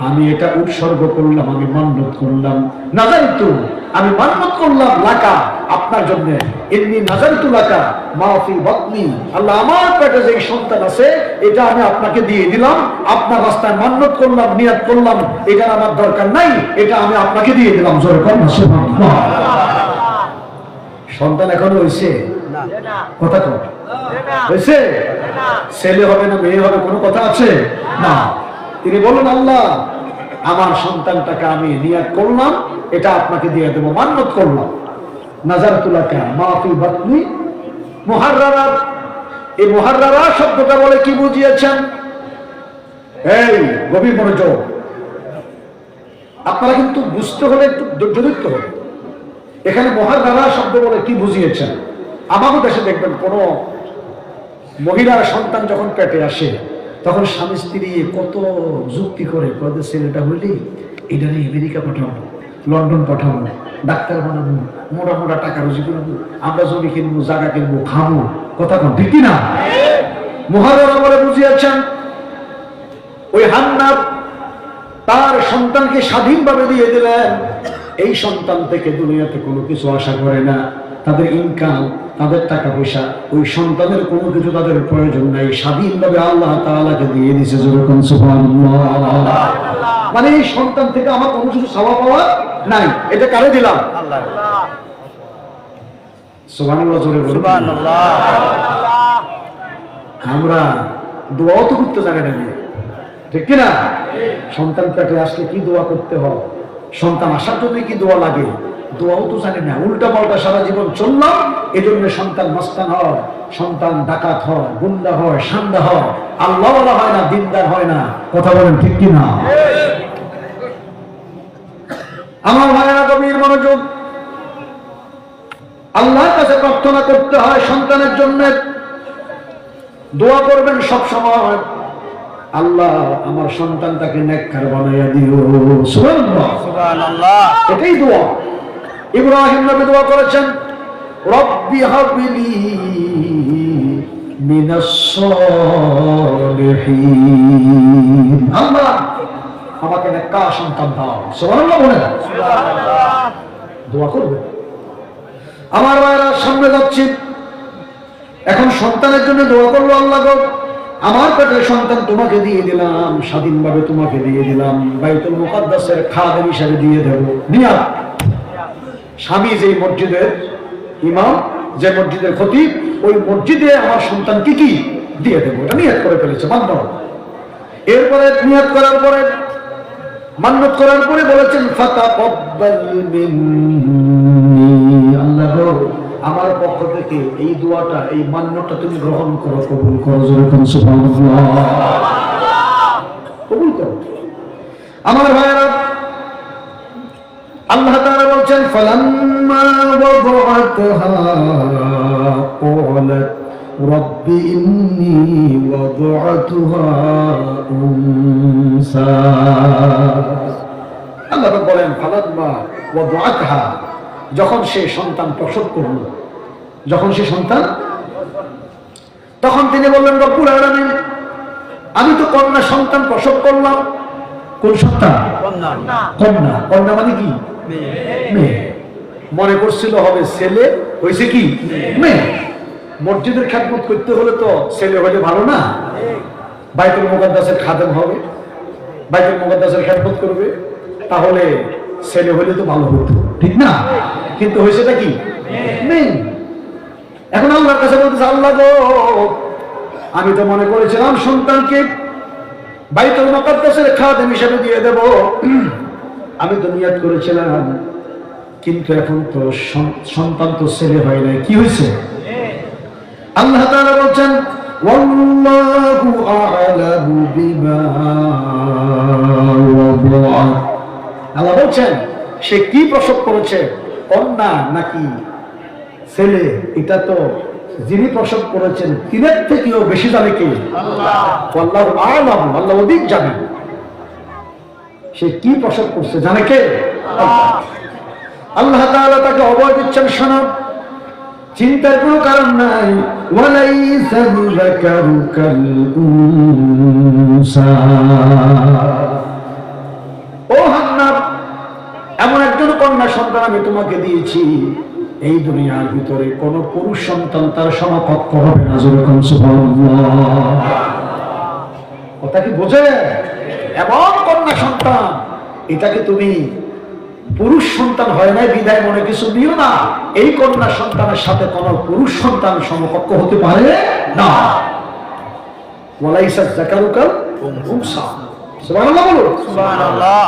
আমি এটা উৎসর্গ করলাম, আমি মান্যত করলাম, নাযারতু, আমি মান্যত করলাম লাকা, আপনার জন্য, ইন্নী নাযারতু লাকা মা ফি বাতনি, আল্লাহ আমার পেটে যে সন্তান আছে এটা আমি আপনাকে দিয়ে দিলাম, আপনার রাস্তায় মান্যত করলাম, নিয়ত করলাম, এটা আমার দরকার নাই, এটা আমি আপনাকে দিয়ে দিলাম। জোরে বলুন না সুবহানাল্লাহ। সন্তান এখনো হইছে না, কথা কও হইছে? ছেলে হবে না মেয়ে হবে কোনো কথা আছে না। তিনি বলেন, আল্লাহ আমার সন্তানটাকে আমি নিয়ত করলাম, এটা আপনাকে দিয়ে দেব, মান্যত করলাম। নাযারতু লাকা মা ফি বাতনি মুহাররারা, এই মুহাররারা শব্দটা বলে কি বুঝিয়েছেন? এই গভীর মনোযোগ, আপনারা কিন্তু বুঝতে হলে একটু ধৈর্য ধরতে হবে। এখানে মুহাররারা শব্দ বলে কি বুঝিয়েছেন? আমাদের দেশে দেখবেন কোন মহিলার সন্তান যখন পেটে আসে তখন স্বামী স্ত্রী কত যুক্তি করে, কত ছেলেটা হইলে এটা নিয়ে আমেরিকা পাঠাবো, লন্ডন পাঠাবো, ডাক্তার বানাবো, মোটা মোটা টাকা রুজি করবো, আমরা জমি কিনবো, জায়গা কিনবো, খাবো, কথা কন ঠিক কিনা? মুহাররারা বলে বুঝিয়েছেন ওই হান্না তার সন্তানকে স্বাধীনভাবে দিয়ে দিলেন। এই সন্তান থেকে দুনিয়াতে কোনো কিছু আশা করে না, তাদের ইনকাম, তাদের টাকা পয়সা, ওই সন্তানের কোনো কিছু তাদের প্রয়োজন নাই, স্বাধীনভাবে আল্লাহ তাআলাকে দিয়ে দিয়েছে। যেরকম সুবহানাল্লাহ, মানে এই সন্তান থেকে আমার কোনো কিছু চাওয়া পাওয়া নাই, এটা কারে দিলাম? আল্লাহ। সুবহানাল্লাহ, জোরে বলুন সুবহানাল্লাহ। আমরা দোয়াও তো করতে জানি না, ঠিক কিনা? সন্তান পেটে আসলে কি দোয়া করতে হয়, সন্তান আসার জন্য কি দোয়া লাগে, দোয়াও তো জানি না, উল্টা পাল্টা সারা জীবন চললাম। এজন্য সন্তান মাস্তান হয়, সন্তান ডাকাত হয়, গুন্ডা হয়, সান্দা হয়, আল্লাহওয়ালা হয় না, দিনদার হয় না, কথা বলেন ঠিক কিনা? আমার ভাইয়েরা গভীর মনোযোগ, আল্লাহর কাছে প্রার্থনা করতে হয় সন্তানের জন্য, দোয়া করবেন সব সময়, আল্লাহ আমার সন্তানটাকে নেককার বানাইয়া দিও। সুবহানাল্লাহ, সুবহানাল্লাহ, এটাই দোয়া। ইব্রাহিম নবী দোয়া করেছেন, রব্বি হাবলি মিনাস সালিহিন, আল্লাহ আমাকে নেককার সন্তান দাও। সুবহানাল্লাহ বলেন, সুবহানাল্লাহ। দোয়া করবে। আমার ভাইরা সামনে যাচ্ছি, এখন সন্তানের জন্য দোয়া করলো, আল্লাহ গো আমার পেটের সন্তান তোমাকে দিয়ে দিলাম, স্বাধীনভাবে তোমাকে দিয়ে দিলাম, বাইতুল মুকাদ্দাসের খাদেম হিসেবে দিয়ে দেব। নিয়াত, স্বামী যে মসজিদের ইমাম, যে মসজিদের খতিব, ওই মসজিদে আমার সন্তানকে কি দিয়ে দেবো, এটা নিয়াত করে ফেলেছে, মান্য। এরপরে নিয়াত করার পরে, মান্নত করার পরে বলেছেন ফাতাকাব্বাল মিন্নি, আল্লাহ গো আমার পক্ষ থেকে এই দোয়াটা, এই মান্যটা তুমি গ্রহণ করো, কবুল করো। যখন সুবহানাল্লাহ, কবুল করো। আমার ভাইরা, আল্লাহ তাআলা বলছেন ফালাম্মা ওয়াদাআতহা ক্বালাত রব্বি ইন্নী ওয়াদাআতুহা উনসা। আল্লাহ বলেন ফালাম্মা ওয়াদাআতহা, যখন সে সন্তান প্রসব করল, যখন সে সন্তান, তখন তিনি বললেন রব্বুল আলামিন আমি তো কন্যা সন্তান প্রসব করলাম। কোন সন্তান? কন্যা। কন্যা, কন্যা মানে কি? মেয়ে। মনে করছিল হবে ছেলে, হয়েছে কি মেয়ে। মসজিদের খেদমত করতে হলে তো ছেলে হলে ভালো না? বাইতুল মুকাদ্দাসের খাদেম হবে, বাইতুল মুকাদ্দাসের খেদমত করবে, তাহলে ছেলে হলে তো ভালো হতো, ঠিক না? কিন্তু হয়েছেটা কি মেয়ে। এখন আল্লাহর কাছে বলতেছে আল্লাহ গো আমি তো মনে করেছিলাম সন্তানকে বাইতুল মুকাদ্দাসের খাদেম হিসেবে দিয়ে দেব, আমি তো নিয়ত করেছিলাম, কিন্তু এখন তো সন্তান তো ছেলে হয় নাই, কি হয়েছে? আল্লাহ তাআলা বলছেন ওয়াল্লাহু আ'লামু বিমা ওয়াদাআ, আল্লাহ বলছেন সে কি প্রসব করেছে, কন্যা নাকি ছেলে, এটা তো যিনি প্রসব করেছেন তিনের থেকেও বেশি জানে কে? আল্লাহ। আল্লাহু আ'লামু, আল্লাহ অধিক জানেন। সে কি প্রসব করছে জানে কে? আল্লাহ। আল্লাহ তাআলা তাকে অভয় দিচ্ছেন, শোনো চিন্তার কোনো কারণ নাই, ওয়ালাইসা যাকারু কাল উনসা। ও হান্না, এমন একজন কন্যা সন্তান আমি তোমাকে দিয়েছি, এই দুনিয়ার ভিতরে কোন পুরুষ সন্তান তার সমকক্ষ হবে না। যেরকম সুবহানাল্লাহ, কথা কি বোঝে? এমন কন্যা সন্তান, এটাকে তুমি পুরুষ সন্তান হয় নাই বিদায় মনে কিছু দিও না, এই কন্যা সন্তানের সাথে কোন পুরুষ সন্তান সমকক্ষ হতে পারে না। ওয়ালাইসা যাকারু কাল উনসা। সুবহানাল্লাহ বলো, সুবহানাল্লাহ।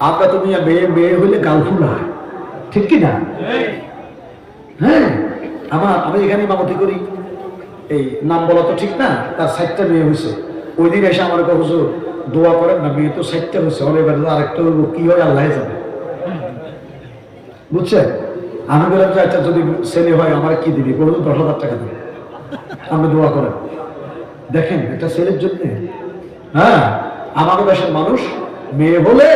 আমরা তুমি মেয়ে মেয়ে হইলে গাল ফুলায়, ঠিক কি না? হ্যাঁ, আমি এখানে ইমামতি করি, এই নাম বলা তো ঠিক না, তার 60টা মেয়ে হয়েছে। ওই দিন এসে আমার কাছে হুজুর দোয়া করেন না, মেয়ে তো 60টা হয়েছে, আরেকটা কি হয় আল্লাহ জানে, বুঝছেন? আমি বললাম যে আচ্ছা যদি ছেলে হয় আমার কি দিবি? বলুন 10,000 টাকা দিবি, আপনি দোয়া করেন। দেখেন একটা ছেলের জন্য, হ্যাঁ, আমাদের দেশের মানুষ মেয়ে বলে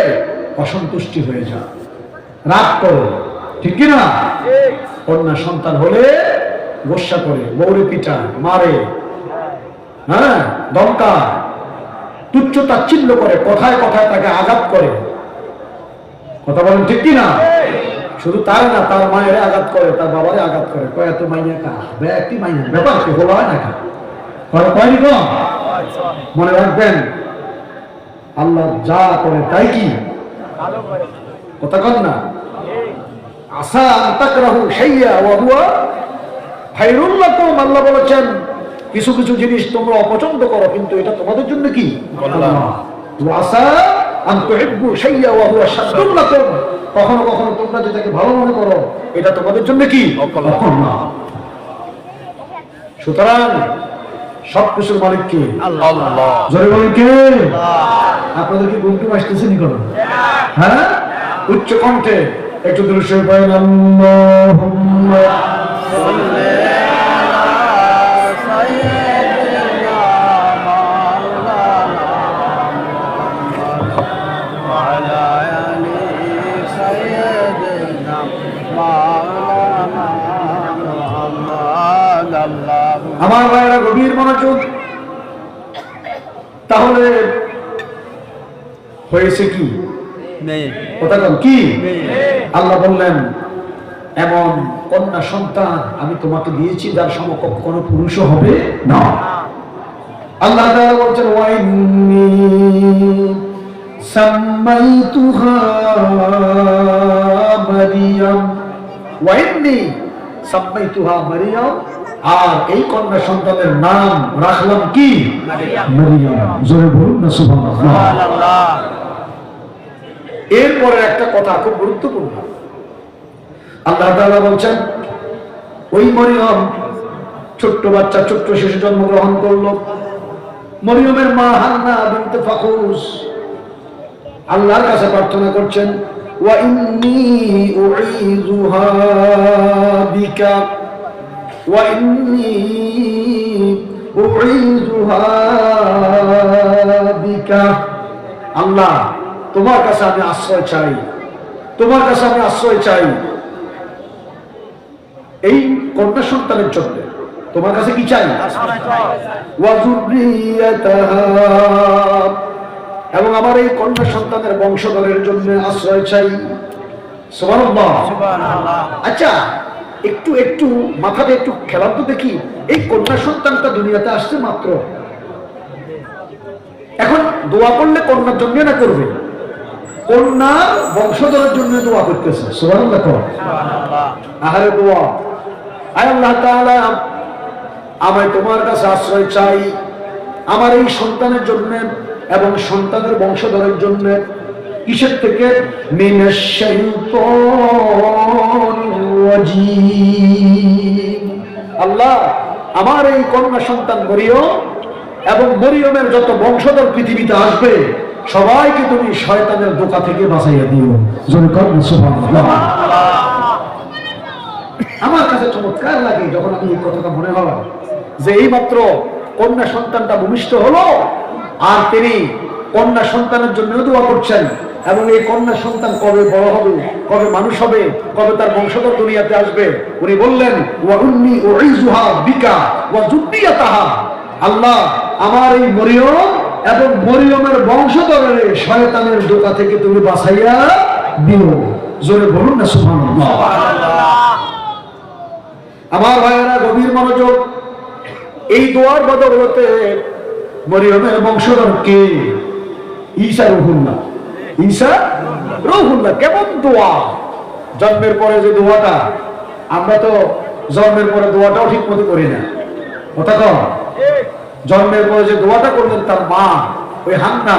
অসন্তুষ্টি হয়ে যায়, রাগ করে, ঠিক কিনা? কন্যা সন্তান হলে গোসা করে, বউরে পিটা মারে, হ্যাঁ, দমকা, তুচ্ছ তাচ্ছিল্য করে, কথায় কথায় তাকে আঘাত করে। কথা বলেন ঠিক কিনা? শুধু তার না, তার মায়ের আঘাত করে, তার বাবারে আঘাত করে, কয় এত মাইনে কা একটি মাইনে ব্যাপার কি হলো হয় না কা কয়নি কম। মনে রাখবেন আল্লাহ যা করে তাই কি কথা কন না। আসা আন তাকরাহু শাইয়া ওয়া হুয়া খায়রুল লাকুম, আল্লাহ বলেছেন কিছু কিছু জিনিস তোমরা অপছন্দ করো কিন্তু এটা তোমাদের জন্য কি আল্লাহ। ওয়া আসা আন তুহিব্বু শাইয়া ওয়া হুয়া শাররুল লাকুম, কখনো কখনো তোমরা যেটাকে ভালো মনে করো এটা তোমাদের জন্য কি অকল্যাণ। সুতরাং সবকিছুর মালিক কে? আল্লাহ। জোরে বলেন কে? আল্লাহ। আপনাদের কি ঘুম টুম আসতেছে নি কোনো? হ্যাঁ, উচ্চ কণ্ঠে একটু দূরে সরে পড়েন আল্লাহুম্মা সাল্লি আলা সাইয়্যিদিনা মাওলানা আমার ভাইয়েরা গভীর মনোযোগ। তাহলে হয়েছে কি? কথা বল কি? আল্লাহ বললেন এমন কন্যা সন্তান আমি তোমাকে দিয়েছি যার সমকক্ষ কোনো পুরুষও হবে না। আল্লাহ তাআলা বলছেন ওয়াইন্নী সাম্মাইতুহা মারিয়াম, ওয়াইন্নী সাম্মাইতুহা মারিয়াম, আর এই কন্যা সন্তানের নাম রাখলাম কি? মারিয়াম। জোরে বলুন না সুবহানাল্লাহ। এরপরে একটা কথা খুব গুরুত্বপূর্ণ। আল্লাহ তাআলা বলছেন ওই মরিয়ম ছোট্ট বাচ্চা, ছোট্ট শিশু জন্মগ্রহণ করলো। মরিয়মের মা হান্না বিনতে ফাকুস আল্লাহর কাছে প্রার্থনা করছেন ওয়া ইন্নী উঈযুহা বিকা ওয়া ইন্নী উঈযুহা বিকা। আল্লাহ তোমার কাছে আমি আশ্রয় চাই, তোমার কাছে আমি আশ্রয় চাই এই কন্যা সন্তানের জন্য। তোমার কাছে কি চাই? ওয়া যুররিয়াতাহা, এবং আমার এই কন্যা সন্তানের বংশধরের জন্য আশ্রয় চাই। সুবহানাল্লাহ। আচ্ছা একটু একটু মাথাতে একটু খেলার তো দেখি, এই কন্যা সন্তানটা দুনিয়াতে আসছে মাত্র, এখন দোয়া করলে কন্যার জন্য না করবে? কন্যা বংশধরের জন্য দোয়া করতেছে। সুবহানাল্লাহ। আহারে দোয়া, আয় আল্লাহ তাআলা আমি তোমার কাছে আশ্রয় চাই আমার এই সন্তানের জন্য এবং সন্তানের বংশধরের জন্য। কিসের থেকে? মিনাশ শাইতানির রাজীম। আল্লাহ আমার এই কন্যা সন্তান মরিয়ম এবং মরিয়মের যত বংশধর পৃথিবীতে আসবে সবাইকে তুমি শয়তানের ধোঁকা থেকে বাঁচাইয়া দিও। জোরে বলুন সুবহানাল্লাহ। আমার কাছে চমৎকার লাগে যখন আমি এই কথাটা মনে হয় যে এই মাত্র কন্যা সন্তানটা ভূমিষ্ঠ হলো আর তিনি কন্যা সন্তানের জন্য দোয়া করছেন, এবং এই কন্যা সন্তান কবে বড় হবে, কবে মানুষ হবে, কবে তার বংশধর দুনিয়াতে আসবে। উনি বললেন ওয়া উন্নী উঈযুহা বিকা ওয়া যুররিয়াতাহা। আল্লাহ আমার এই মরিয়ম এবং মরিয়মের বংশধরের শয়তানের ধোঁকা থেকে তুমি বাঁচাইয়া দিও। জোরে বলুন না সুবহানাল্লাহ। আমার ভাইয়েরা গভীর মনোযোগ। এই দোয়ার বদৌলতে মরিয়মের বংশধর কে? ঈসা রূহুল্লাহ। ঈসা রূহুল্লাহ। কেমন দোয়া! জন্মের পরে যে দোয়াটা, আমরা তো জন্মের পরে দোয়াটাও ঠিক মতো করি না। কথা কম। জন্মের পরে যে দোয়াটা করলেন তার মা ওই হান্না,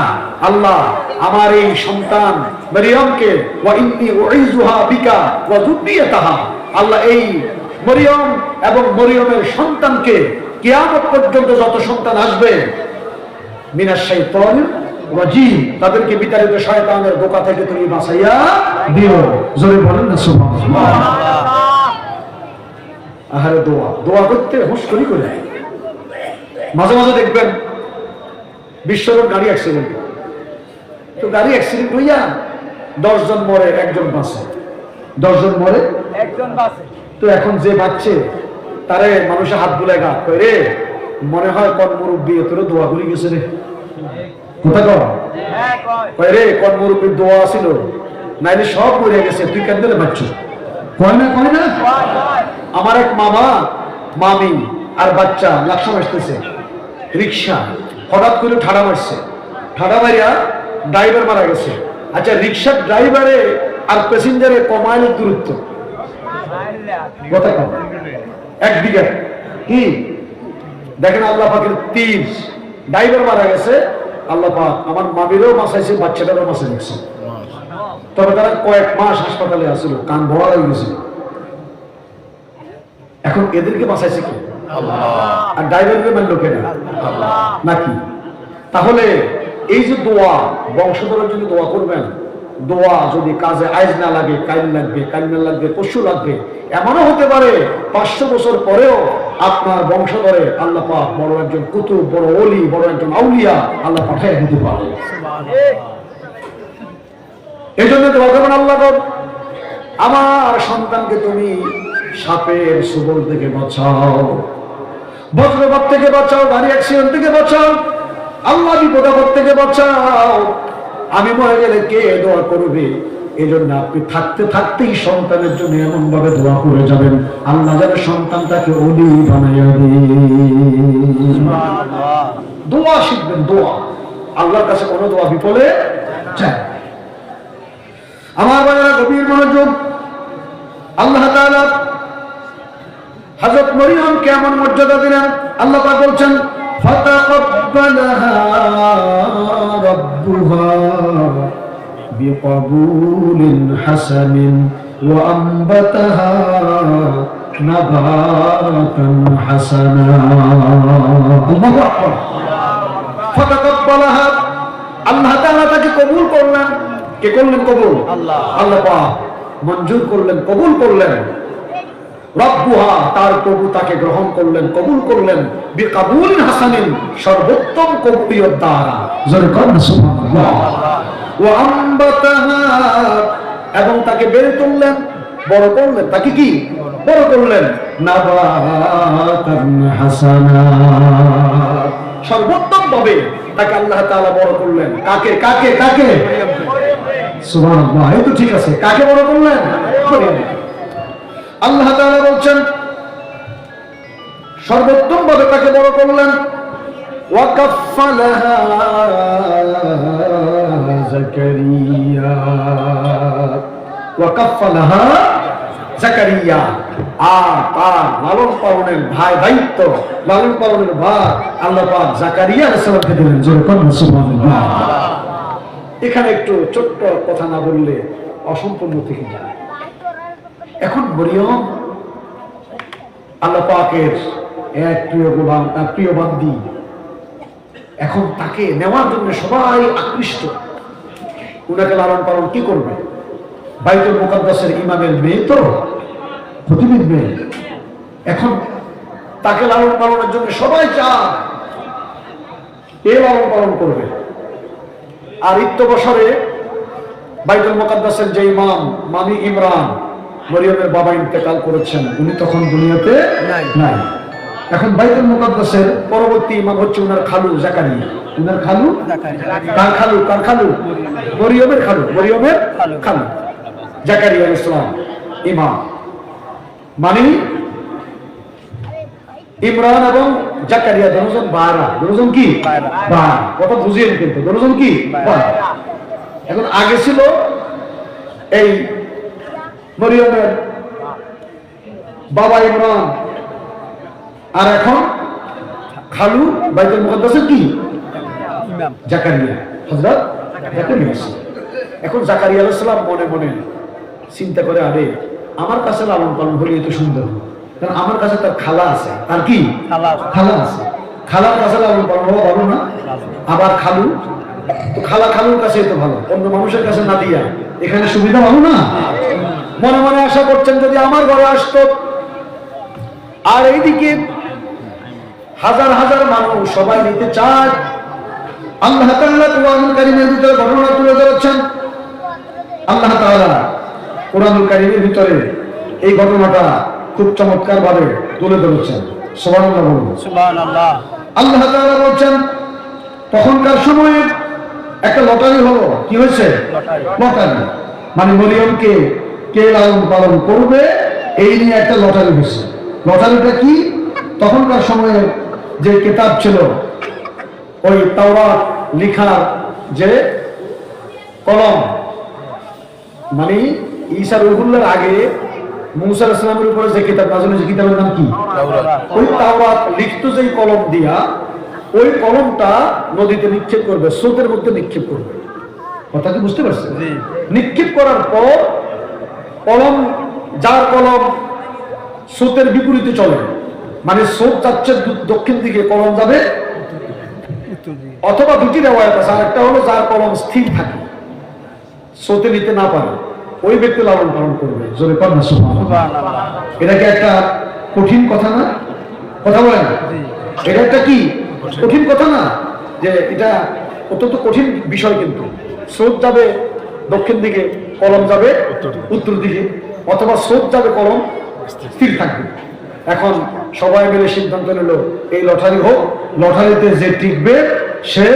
আল্লাহ আমার এই সন্তান মরিয়মকে ওয়া ইন্নী উঈযুহা বিকা ওয়া যুররিয়াতাহা, আল্লাহ এই মরিয়ম এবং মরিয়মের সন্তানকে কিয়ামত পর্যন্ত যত সন্তান আসবে মিনাশ শাইতানির রাজীম, তাদেরকে বিতাড়িত শয়তানের ধোঁকা থেকে তুমি বাঁচাইয়া দিও। জোরে বলেন না সুবহানাল্লাহ। আহারে দোয়া, দোয়া করতে হুঁশ করি করে। মাঝে মাঝে দেখবেন বিশ্বরোড গাড়ি অ্যাক্সিডেন্ট, তো গাড়ি অ্যাক্সিডেন্ট হইয়া 10 জন মরে 1 জন বাঁচে, 10 জন মরে 1 জন বাঁচে। তো এখন যে বাঁচছে তারে মানুষের হাত বুলাই গা কয় রে মনে হয় কোন মুরব্বী তোর দোয়া করি গেছে রে। কথা কয় রে কোন মুরব্বীর দোয়া ছিল, নাইলে সব মরে গেছে, তুই কেন দিলে বাচ্চু? কয় না কয় না। আমার এক মামা মামি আর বাচ্চা লাকসাম আসতেছে, রিক্সা হঠাৎ করে ঠাড়া মারছে, ঠাড়া মারিয়া ড্রাইভার মারা গেছে। আচ্ছা রিক্সার ড্রাইভারে আর প্যাসেঞ্জারে কমাইলের দূরত্ব কথা কম, 1 বিঘা। কি দেখেন আল্লাহ পাকের তীর, ড্রাইভার মারা গেছে, আল্লাহ পাক আমার মামিরও বাঁচাইছে, বাচ্চাটারও বাঁচাই গেছে। তবে তারা কয়েক মাস হাসপাতালে আসছিল, কান ভরা হয়ে গেছিল। এখন এদেরকে বাঁচাইছে কি? আর ড্রাইভারকে মানলো কেন? নাকি? তাহলে এই যে দোয়া, বংশধরের জন্য দোয়া করবেন, দোয়া যদি কাজে আইজ না লাগে, কাইল লাগবে, কাইল না লাগবে পশু লাগবে। এমনও হতে পারে 500 বছর পরেও আপনার বংশধরে আল্লাহ পাক বড় একজন কুতুব, বড় ওলি, বড় একজন আউলিয়া আল্লাহ পাঠিয়ে দিতে পারে। এই জন্য দোয়া করবেন, আল্লাহ আমার সন্তানকে তুমি সাপের সুবল থেকে বাঁচাও, বজ্রপাত থেকে বাঁচাও, গাড়ি অ্যাক্সিডেন্ট থেকে বাঁচাও, আল্লাহ বিপদ আপদ থেকে বাঁচাও। আমি মরে গেলে কে দোয়া করবে? এই জন্য আপনি থাকতে থাকতেই সন্তানের জন্য এমন ভাবে দোয়া করে যাবেন, আল্লাহ যেন সন্তানটাকে ওলি বানাইয়া দিন। দোয়া শিখবেন, দোয়া। আল্লাহর কাছে কোনো দোয়া বিফলে যায়। আমার বাবারা গভীর মনোযোগ। আল্লাহ তাআলা হযরত মরিয়মকে এমন মর্যাদা দিলেন। আল্লাহ পাক বলছেন ফাতাকাব্বালাহা রাব্বুহা বিকবুলিন হাসানিন ওয়া আনবাতাহা নাবাতান হাসানা। আল্লাহু আকবার। ফাতাকাব্বালাহা, আল্লাহ তাআলা তাকে কবুল করলেন। কে করলেন কবুল? আল্লাহ। আল্লাহ পাক মঞ্জুর করলেন, কবুল করলেন। রব্বুহা, তার প্রভু তাকে গ্রহণ করলেন, কবুল করলেন। বিকাবুলিন হাসানিন, সর্বোত্তম কবুলিয়ত দ্বারা। জোরে বলুন সুবহানাল্লাহ। ওয়া আনবাতাহা, এবং তাকে বেড়ে তুললেন, বড় করলেন। তাকে কি বড় করলেন? নাবাতান হাসানা, সর্বোত্তম ভাবে তাকে আল্লাহ তাআলা বড় করলেন। কাকে কাকে কাকে? সুবহানাল্লাহ। এই তো ঠিক আছে। কাকে বড় করলেন? আল্লাহ তাআলা বলছেন সর্বোত্তম ভাবে তাকে বড় করলেন। ওয়া কাফফালাহা যাকারিয়া, ওয়া কাফফালাহা যাকারিয়া, আর তার লালন পালনের দায়িত্ব, লালন পালনের ভার আল্লাহ পাক যাকারিয়া আলাইহিস সালামকে দিলেন। জোরে বলুন সুবহানাল্লাহ। এখানে একটু ছোট্ট কথা না বললে অসম্পূর্ণ থেকে যায়। এখন মরিয়ম আল্লাহ পাকের এক প্রিয় বান্দি, এখন তাকে নেওয়ার জন্য সবাই আকৃষ্ট। উনাকে লালন পালন কি করবে? বাইতুল মুকাদ্দাসের ইমামের মেয়ে তো, খতিবের মেয়ে। এখন তাকে লালন পালনের জন্য সবাই চায় কে লালন পালন করবে। আর বছরে বাইতুল মুকাদ্দাসের যে ইমাম মামি ইমরান, মরিয়মের বাবা ইন্তেকাল করেছেন, উনি তখন দুনিয়াতে নাই। এখন বাইতুল মুকাদ্দাসের পরবর্তী ইমাম হচ্ছে উনার খালু যাকারিয়া। উনার খালু, কার খালু? মরিয়মের খালু, মরিয়মের খালু যাকারিয়া আলাইহিস সালাম ইমাম। মানে ইমরান এবং যাকারিয়া দুজন বারা, দুজন কি বারা, কথা বুঝিয়েন কিন্তু, দুজন কি বারা। এখন আগে ছিল এই মরিয়মের বাবা ইমরান, আর এখন খালু বাইতুল মুকাদ্দাসের কি ইমাম যাকারিয়া, হযরত যাকারিয়া। এখন যাকারিয়া আলাইহিস সালাম মনে মনে চিন্তা করে, আরে আমার কাছে লালন পালন হলে এত সুন্দর, কারণ আমার কাছে তার খালা আছে। আর কি খালা আছে, খালার কাছে লালন পালন হওয়া ভালো না? আবার খালু তো, খালুর কাছে তো ভালো, অন্য মানুষের কাছে না দিয়া এখানে সুবিধা ভালো না? মনে মনে আশা করছেন যদি আমার ঘরে আসতো। আর এইদিকে হাজার হাজার মানুষ সবাই নিতে চায়। আল্লাহ তাআলা কোরআনুল কারীমের ভিতরে ঘটনা তুলে ধরেছেন। আল্লাহ তাআলা কোরআনুল কারীমের ভিতরে এই ঘটনাটা খুব চমৎকার ভাবে তুলে ধরেছেন। সুবহানাল্লাহ বলুন সুবহানাল্লাহ। আল্লাহ তাআলা বলছেন তখনকার সময়ে একটা লটারি হলো। কি হয়েছে? লটারি। মানে মরিয়মকে কে লালন পালন করবে এই নিয়ে একটা লটারি হয়েছে। লটারিটা কি? তখনকার সময়ে যে কিতাব ছিল, ওই তাওরাত লেখার যে কলম, মানে ঈসা রুহুল্লাহর আগে মুসা আলাইহিস সালামের উপরে যে কিতাব নাযিল হয়েছে, কিতাবের নাম কি? তাওরাত। ওই তাওরাত লিখত যেই কলম দিয়া, ওই কলমটা নদীতে নিক্ষেপ করবে, স্রোতের মধ্যে নিক্ষেপ করবে। কথা কি বুঝতে পারছেন? নিক্ষেপ করার পর কলম, যার কলম স্রোতের বিপরীতে চলে, মানে স্রোত যাচ্ছে দক্ষিণ দিকে, কলম যাবে অথবা দুটি রেওয়ায়াত আছে। আরেকটা হলো যার কলম স্থির থাকে, স্রোতে নিতে না পারে, ওই ব্যক্তি লালন পালন করবে। জোরে বলেন সুবহানাল্লাহ। এটা কি একটা কঠিন কথা না? কথা বলেন, এটা একটা কি কঠিন কথা না? যে এটা অত্যন্ত কঠিন বিষয়। কিন্তু স্রোত যাবে দক্ষিণ দিকে, কলম যাবে উত্তর দিকে, অথবা স্রোত যাবে, কলম স্থির থাকবে। এখন সবাই মিলে সিদ্ধান্ত নিল এই লটারি হোক, লটারিতে যে টিকবে সে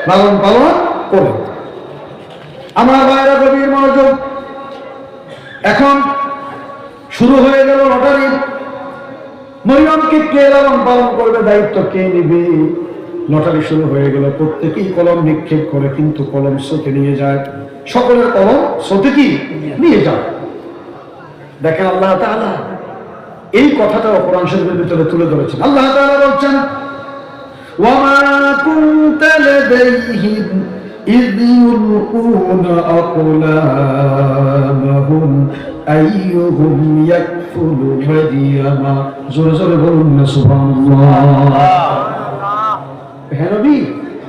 লালন পালন করবে। আমার ভাইরা গভীর মনোযোগ, এখন শুরু হয়ে গেল লটারি। মরিয়মকে কে লালন পালন করবে, দায়িত্ব কে নিবে? লটারি শুরু হয়ে গেল, প্রত্যেকেই কলম নিক্ষেপ করে, কিন্তু কলম স্রোতে নিয়ে যায়, সকলের কলম স্রোতে কি নিয়ে যায়। দেখেন আল্লাহ তাআলা এই কথাটা কোরআন শরীফের ভিতরে তুলে ধরেছেন। আল্লাহ তাআলা বলছেন, ওয়ামা কুনতা লাদাইহিম ইয ইউলকুনা আকলামহুম আইয়ুহুম ইয়াকফুলু মারইয়ামা। জোরে জোরে বলুন না সুবহানাল্লাহ। হে নবী,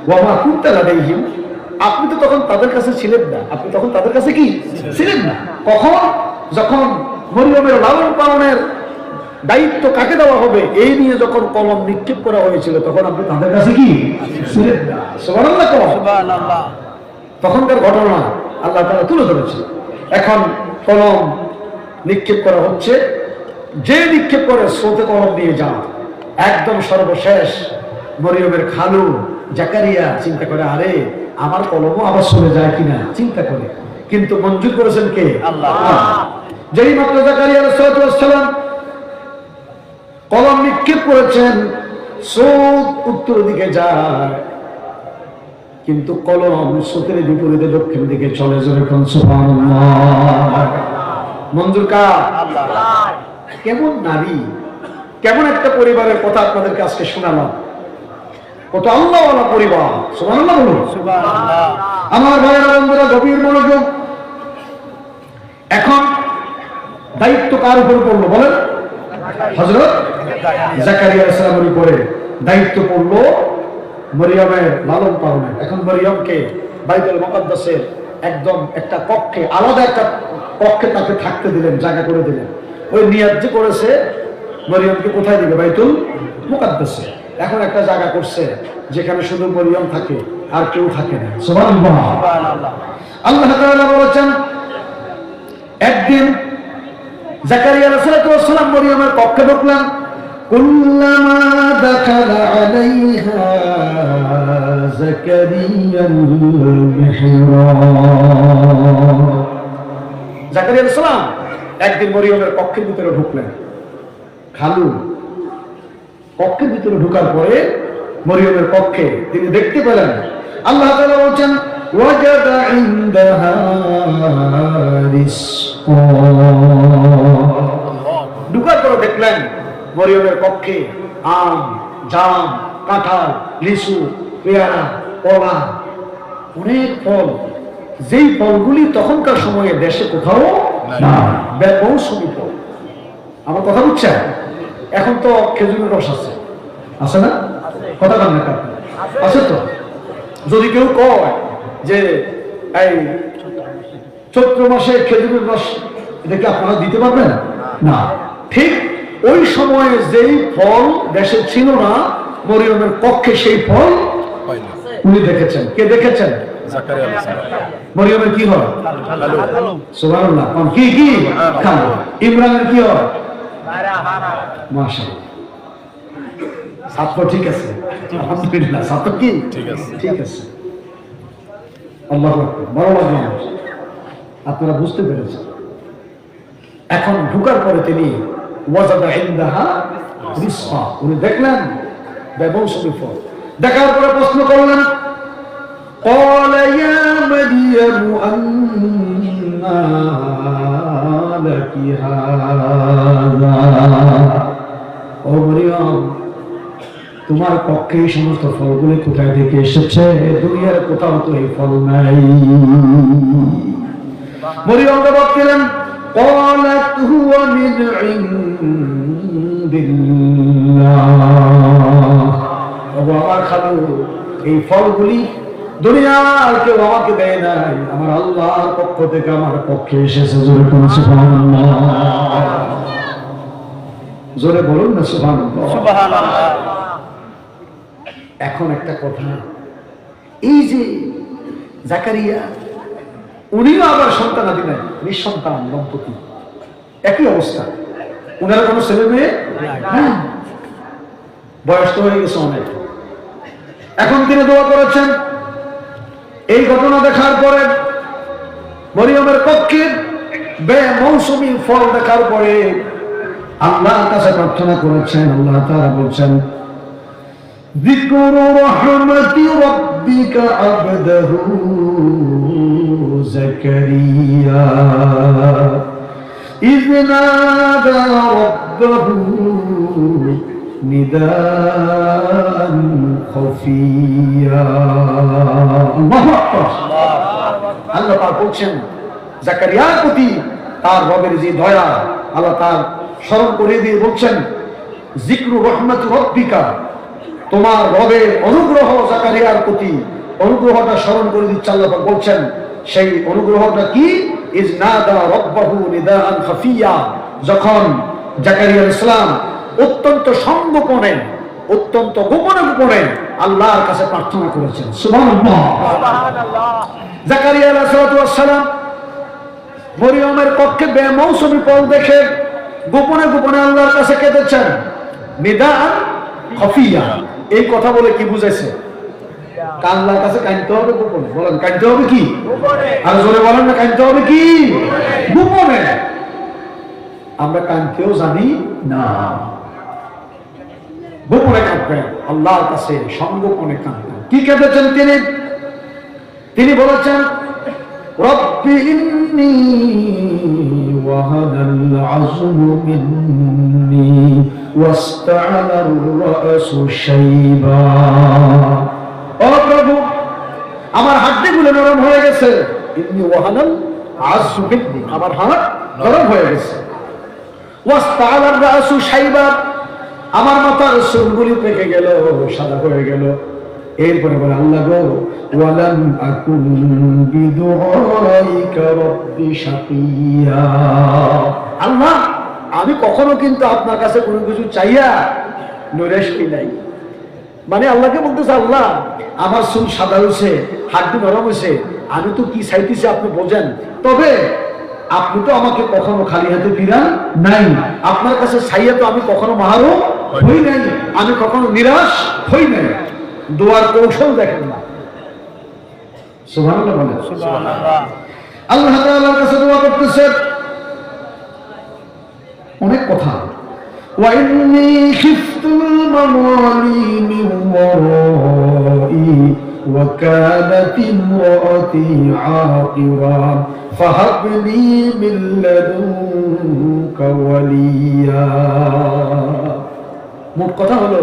ওয়ামা কুনতা লাদাইহিম, আপনি তো তখন তাদের কাছে ছিলেন না। আপনি তখন তাদের কাছে কি ছিলেন না? কখন? যখন মরিয়মের লালন পালনের দায়িত্ব কাকে দেওয়া হবে এই নিয়ে যখন কলম নিক্ষেপ করা হয়েছিল, তখন আপনি তাদের কাছে কি ছিলেন না। সুবহানাল্লাহ, সুবহানাল্লাহ। তখনকার ঘটনা আল্লাহ তাআলা তুলে ধরেছে। এখন কলম নিক্ষেপ করা হচ্ছে, যে নিক্ষেপ করে স্রোতে কলম নিয়ে যান। একদম সর্বশেষ মরিয়মের খালু জাকারিয়া চিন্তা করে, আরে আমার কলমও আবার চলে যায় কিনা চিন্তা করে, কিন্তু মঞ্জুর করেছেন কে? আল্লাহ। যেই মাত্র জাকারিয়া আলাইহিস সালাম কলম নিক্ষেপ করেছেন, স্রোত উত্তর দিকে যায়, কিন্তু কলম স্রোতের বিপরীতে দক্ষিণ দিকে চলে যাবে। সুবহানাল্লাহ। মঞ্জুর কার? আল্লাহ। কেমন নারী, কেমন একটা পরিবারের কথা আপনাদেরকে আজকে শোনালাম। কত আল্লাহওয়ালা পরিবার। সুবহানাল্লাহ বলুন। সুবহানাল্লাহ। আমার ভাইয়েরা বন্ধুরা গভীর মনোযোগ, এখন দায়িত্ব কার উপর পড়লো বলেন? হযরত জাকারিয়া আলাইহিস সালামের উপরে দায়িত্ব পড়লো মরিয়মের লালন পালনের। এখন মরিয়মকে বাইতুল মুকাদ্দাসের একদম একটা কক্ষে, আলাদা একটা কক্ষে তাকে থাকতে দিলেন, জায়গা করে দিলেন। ওই নিয়াত যে করেছে মরিয়মকে কোথায় দিবে? বাইতুল মুকাদ্দাসে। এখন একটা জায়গা করছে যেখানে শুধু মরিয়ম থাকে, আর কেউ থাকে না। সুবহানাল্লাহ। আল্লাহ তাআলা বলেছেন, একদিন জাকারিয়া আলাইহিস সালাম মরিয়মের কক্ষে ঢুকলেন। কুল্লামা দাখালা আলাইহা জাকারিয়াল মিহরাব। জাকারিয়া আলাইহিস সালাম একদিন মরিয়মের কক্ষের ভিতরে ঢুকলেন। খালু কক্ষের ভিতরে ঢোকার পরে মরিয়মের কক্ষে তিনি দেখতে পেলেন, আল্লাহ তাআলা বলেন, ওয়াজাদা ইনদাহা রিজকা। ঢোকার পরে দেখলেন মরিয়মের কক্ষে আম, জাম, কাঁঠাল, লিচু, পেয়ারা, কলা, অনেক ফল, যেই ফলগুলি তখনকার সময়ে দেশে কোথাও না, মৌসুমী ফল। আমার কথা বুঝছেন? এখন তো খেজুরের রস আছে, আছে না? কথা বলেন না, আছে তো? যদি কেউ কয় যে এই চৈত্র মাসে খেজুরের রস, এটা কি আপনারা দিতে পারবেন না? ঠিক ওই সময়ে যেই ফল দেশে ছিল না, মরিয়মের কক্ষে সেই ফল উনি দেখেছেন। কে দেখেছেন? মরিয়মের কি হয়? সুবহানাল্লাহ। কি কি খালো? ইমরানের কি হয়? মাশাআল্লাহ। ছাত্র ঠিক আছে, আলহামদুলিল্লাহ। ছাত্র কি ঠিক আছে? ঠিক আছে। আল্লাহু আকবার। বড় লাগলো আপনারা বুঝতে পেরেছেন। এখন ঢোকার পরে তিনি ওয়াজাদা ইনদাহা রিজকা, উনি দেখলেন বেমৌসুমী ফল। দেখার পরে প্রশ্ন করলেন, قال يا مريم أنى لك هذا। ও মরিয়ম, তোমার পক্ষে এই সমস্ত ফলগুলি কোথায় থেকে এসেছে? দুনিয়ার কোথাও তো এই ফল নাই। মরিয়ম জবাব দিলেন, قالت هو من عند الله। আমার খালু, এই ফলগুলি দুনিয়ার কেউ আমাকে দেয় নাই, আমার আল্লাহর পক্ষ থেকে আমার পক্ষে এসেছে। জোরে বলুন সুবহানাল্লাহ। জোরে বলুন না সুবহানাল্লাহ। সুবহানাল্লাহ। এখন একটা কথা, এই যে জাকারিয়া, উনিও আবার সন্তানাদি নাই, নিঃসন্তান দম্পতি, একই অবস্থা। উনার কোনো ছেলে মেয়ে হ্যাঁ, বয়স তো হয়ে গেছে অনেক। এখন তিনি দোয়া করেছেন, এই ঘটনা দেখার পরে মরিয়মের পক্ষে বেমৌসুমী ফল দেখার পরে আল্লাহর কাছে প্রার্থনা করেছেন। আল্লাহ তাআলা বলছেন, যিকরু রাহমাতি রাব্বিকা আবদাহু যাকারিয়া ইয নাদা রাব্বাহু নিদান খাফিয়া। আল্লাহু আকবার। আল্লাহ পাক বলছেন জাকারিয়ার প্রতি তার রবের যে দয়া, আল্লাহ তার স্মরণ করে দিয়ে বলছেন, যিকরু রাহমাতি রাব্বিকা, তোমার রবের অনুগ্রহ জাকারিয়ার প্রতি, অনুগ্রহটা স্মরণ করে দিচ্ছে আল্লাহ পাক বলছেন। সেই অনুগ্রহটা কি? ইয নাদা রাব্বাহু নিদান খাফিয়া, যখন জাকারিয়া আলাইহিস সালাম অত্যন্ত সংগোপনে, অত্যন্ত গোপনে গোপনে আল্লাহর কাছে প্রার্থনা করেছেন। সুবহানাল্লাহ। জাকারিয়া আলাইহিস সালাম মরিয়মের পক্ষে বেমৌসুমী ফল দেখে গোপনে গোপনে আল্লাহর কাছে কেঁদেছেন। নিদান খাফিয়া, এই কথা বলে কি বুঝাইছে? আল্লাহর কাছে কাঁদতে হবে গোপনে। বলেন কাঁদতে হবে কি? আর জোরে বলেন না, কাঁদতে হবে কি? গোপনে। আমরা কাঁদতেও জানি না, গোপনে কাঁদবেন আল্লাহর কাছে, সংগোপনে কাঁদবেন। কি কেঁদেছেন তিনি? তিনি বলেছেন, রব্বি ইন্নী ওয়াহানাল আযমু মিন্নী ওয়াসতা'আলার রা'সু শাইবা। ও প্রভু, আমার হাড়গুলো নরম হয়ে গেছে। ইন্নী ওয়াহানাল আযমু মিন্নী, আমার হাড় নরম হয়ে গেছে। ওয়াসতা'আলার রা'সু শাইবা, আমার মাথার চুলগুলি পেকে গেল, সাদা হয়ে গেল। এরপরে বলে, আল্লাহ গো, ওয়ালাম আকুন বিদুআইকা রাব্বি শাকিয়া। আল্লাহ, আমি কখনো কিন্তু আপনার কাছে কোনো কিছু চাইয়া নৈরাশ হই নাই। মানে আল্লাহকে বলতেছে, আল্লাহ আমার চুল সাদা হয়েছে, হাড্ডি নরম হয়েছে, আমি তো কি চাইতেছি আপনি বোঝেন, তবে আপনি তো আমাকে কখনো খালি হাতে ফিরান নাই। আপনার কাছে চাইয়া তো আমি কখনো মাহারুম হই নাই, আমি কখনো নিরাশ হই নাই। দোয়ার কৌশল দেখেন না। সুবহানাল্লাহ বলেন। সুবহানাল্লাহ। আল্লাহ তাআলার কাছে দোয়া করতেছে, অনেক কথা। ওয়া ইন্নী খিফতুল মাওয়ালি মিন ওয়ারাই ওয়া কানাত ইমরাতি আকিরা ফাহাব লি মিন লাদুনকা ওয়ালিয়া। মোট কথা হলো,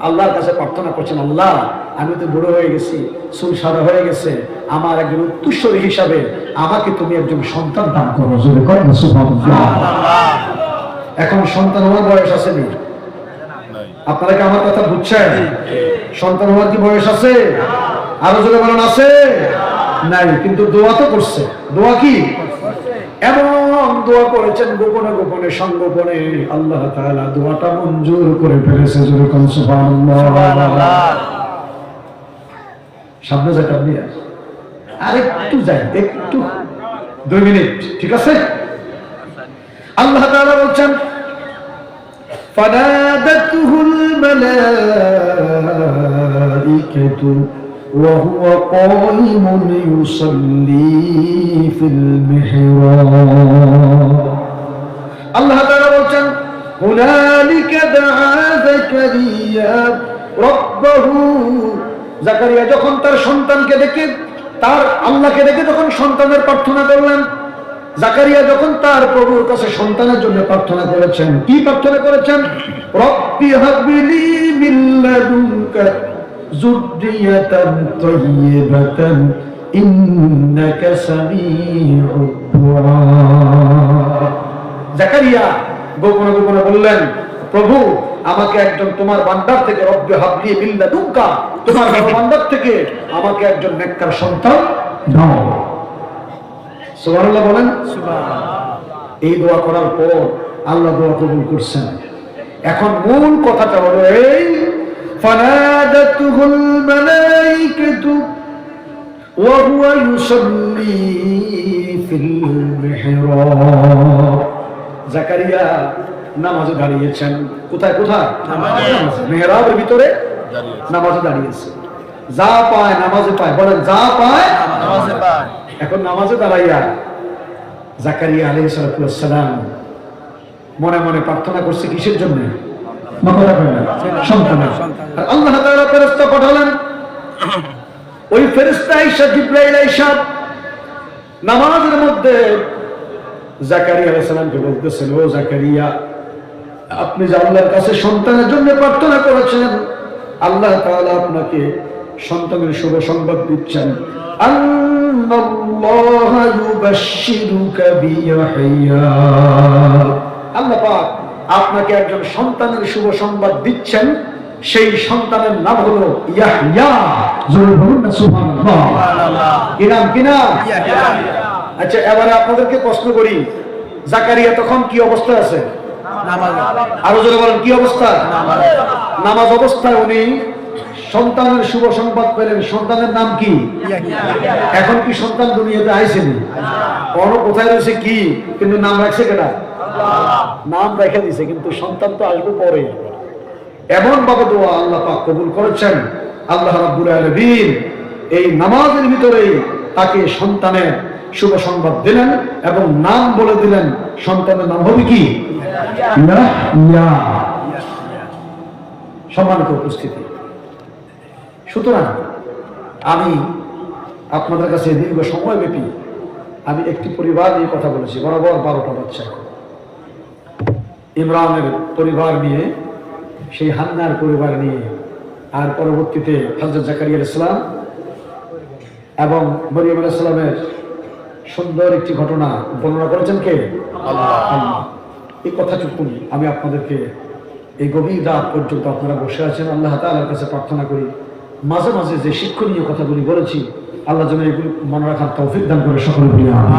আল্লাহর কাছে প্রার্থনা করছেন, আল্লাহ আমি তো বুড়ো হয়ে গেছি, চুল সাদা হয়ে গেছে, আমার একজন উত্তরসূরি হিসাবে আমাকে তুমি একজন সন্তান দান করো। জোরে করেন সুবহানাল্লাহ। এখন সন্তান হওয়ার বয়স আছে নি? আপনারা কি আমার কথা বুঝছেন? সন্তান হওয়ার কি বয়স আছে? আরো জোরে বলেন আছে? নাই, কিন্তু দোয়া তো করছে। দোয়া কি? এমন দোয়া করেছেন গোপনে গোপনে, সংগোপনে। আল্লাহ তাআলা দোয়াটা মঞ্জুর করে ফেলেছে। জোরে কোন সুবহানাল্লাহ। সামনে যাই, আপনি আরেকটু যাই, একটু 2 মিনিট, ঠিক আছে? আল্লাহ তাআলা বলছেন, ফানাদাতুহুল মালাইকাতু وهو قائم يصلي في المحراب। আল্লাহ তাআলা বলেন, হুনালিকা দাআ যাকারিয়া রাব্বাহু। জাকারিয়া যখন তার সন্তানকে দেখে, তার আল্লাহকে দেখে যখন সন্তানের প্রার্থনা করলেন, জাকারিয়া যখন তার প্রভুর কাছে সন্তানের জন্য প্রার্থনা করেছেন, কি প্রার্থনা করেছেন? রব্বি হাবলি মিন লাদুনকা যুররিয়াতান তাইয়্যিবাতান ইন্নাকা সামিউদ দুআ। জাকারিয়া গোপনে গোপনে বললেন, প্রভু আমাকে একজন তোমার বান্দার থেকে, রব্বি হাবলি মিন লাদুনকা, তোমার বান্দার থেকে আমাকে একজন নেককার সন্তান দাও। সুবহানাল্লাহ বলেন। সুবহানাল্লাহ। এই দোয়া করার পর আল্লাহ দোয়া কবুল করছেন। এখন মূল কথাটা হলো এই, ফানাদাতুহুল মালাইকাতু ওয়া হুয়া ইউসাল্লি ফিল মিহরাব। জাকারিয়া নামাজে দাঁড়িয়েছেন। কোথায় কোথায়? মেহরাবের ভিতরে নামাজে দাঁড়িয়েছে। যা পায় নামাজে পায়, বলেন যা পায় নামাজে পায়। এখন নামাজে দাঁড়াইয়া জাকারিয়া আলাইহিস সালাম মনে মনে প্রার্থনা করছে কিসের জন্য? সন্তানের। আল্লাহ তাআলা ফেরেশতা পাঠালেন। ওই ফেরেশতা আয়েশা জিবরাইল আয়েশা নামাজের মধ্যে জাকারিয়া আলাইহিস সালামকে বলতেছেন, ও জাকারিয়া, আপনি যে আল্লাহর কাছে সন্তানের জন্য প্রার্থনা করেছেন, আল্লাহ তাআলা আপনাকে সন্তানের শুভ সংবাদ দিচ্ছেন। আল্লাহু ইউবাশশিরুকা বিয়াহইয়া, আল্লাহ পাক আপনাকে একজন সন্তানের শুভ সংবাদ দিচ্ছেন। সেই সন্তানের নাম হলো ইয়াহইয়া। জোরে বলুন না সুবহানাল্লাহ। কি নাম? কি নাম? ইয়াহইয়া। আচ্ছা, এবারে আপনাদেরকে প্রশ্ন করি, জাকারিয়া তখন কি অবস্থায় আছে? আরো জোরে বলেন, কি অবস্থা? নামাজ অবস্থায় উনি সন্তানের শুভ সংবাদ পেলেন। সন্তানের নাম কি? এখন কি সন্তান দুনিয়াতে আইসেনি? কোথায় রয়েছে কি, কিন্তু নাম রাখছে কেনা? নাম রেখে দিছে, কিন্তু সন্তান তো আসবে পরে। এমন ভাবে দোয়া আল্লাহ পাক কবুল করেছেন। আল্লাহ রাব্বুল আলামিন এই নামাজের ভিতরেই তাকে সন্তানের শুভ সংবাদ দিলেন এবং নাম বলে দিলেন। সন্তানের নাম হবে কি? ইয়াহইয়া। সম্মানিত উপস্থিতি, সুতরাং আমি আপনাদের কাছে দীর্ঘ সময় ব্যাপী আমি একটি পরিবার নিয়ে কথা বলেছি, বরাবর 12টা বাচ্চা। ইমরানের পরিবার নিয়ে, সেই হান্নার পরিবার নিয়ে, আর পরবর্তীতে হযরত জাকারিয়া আলাইহিস সালাম এবং মরিয়ম আলাইহিস সালামের সুন্দর একটি ঘটনা বর্ণনা করেছেন কে? আল্লাহ। এই কথাটুকু আমি আপনাদেরকে, এই গভীর রাত পর্যন্ত আপনারা বসে আছেন, আল্লাহ তাআলার কাছে প্রার্থনা করি মাঝে মাঝে যে শিক্ষণীয় কথাগুলি বলেছি, আল্লাহ যেন এগুলি মনে রাখার তৌফিক দান করে সকলে বলি আমিন।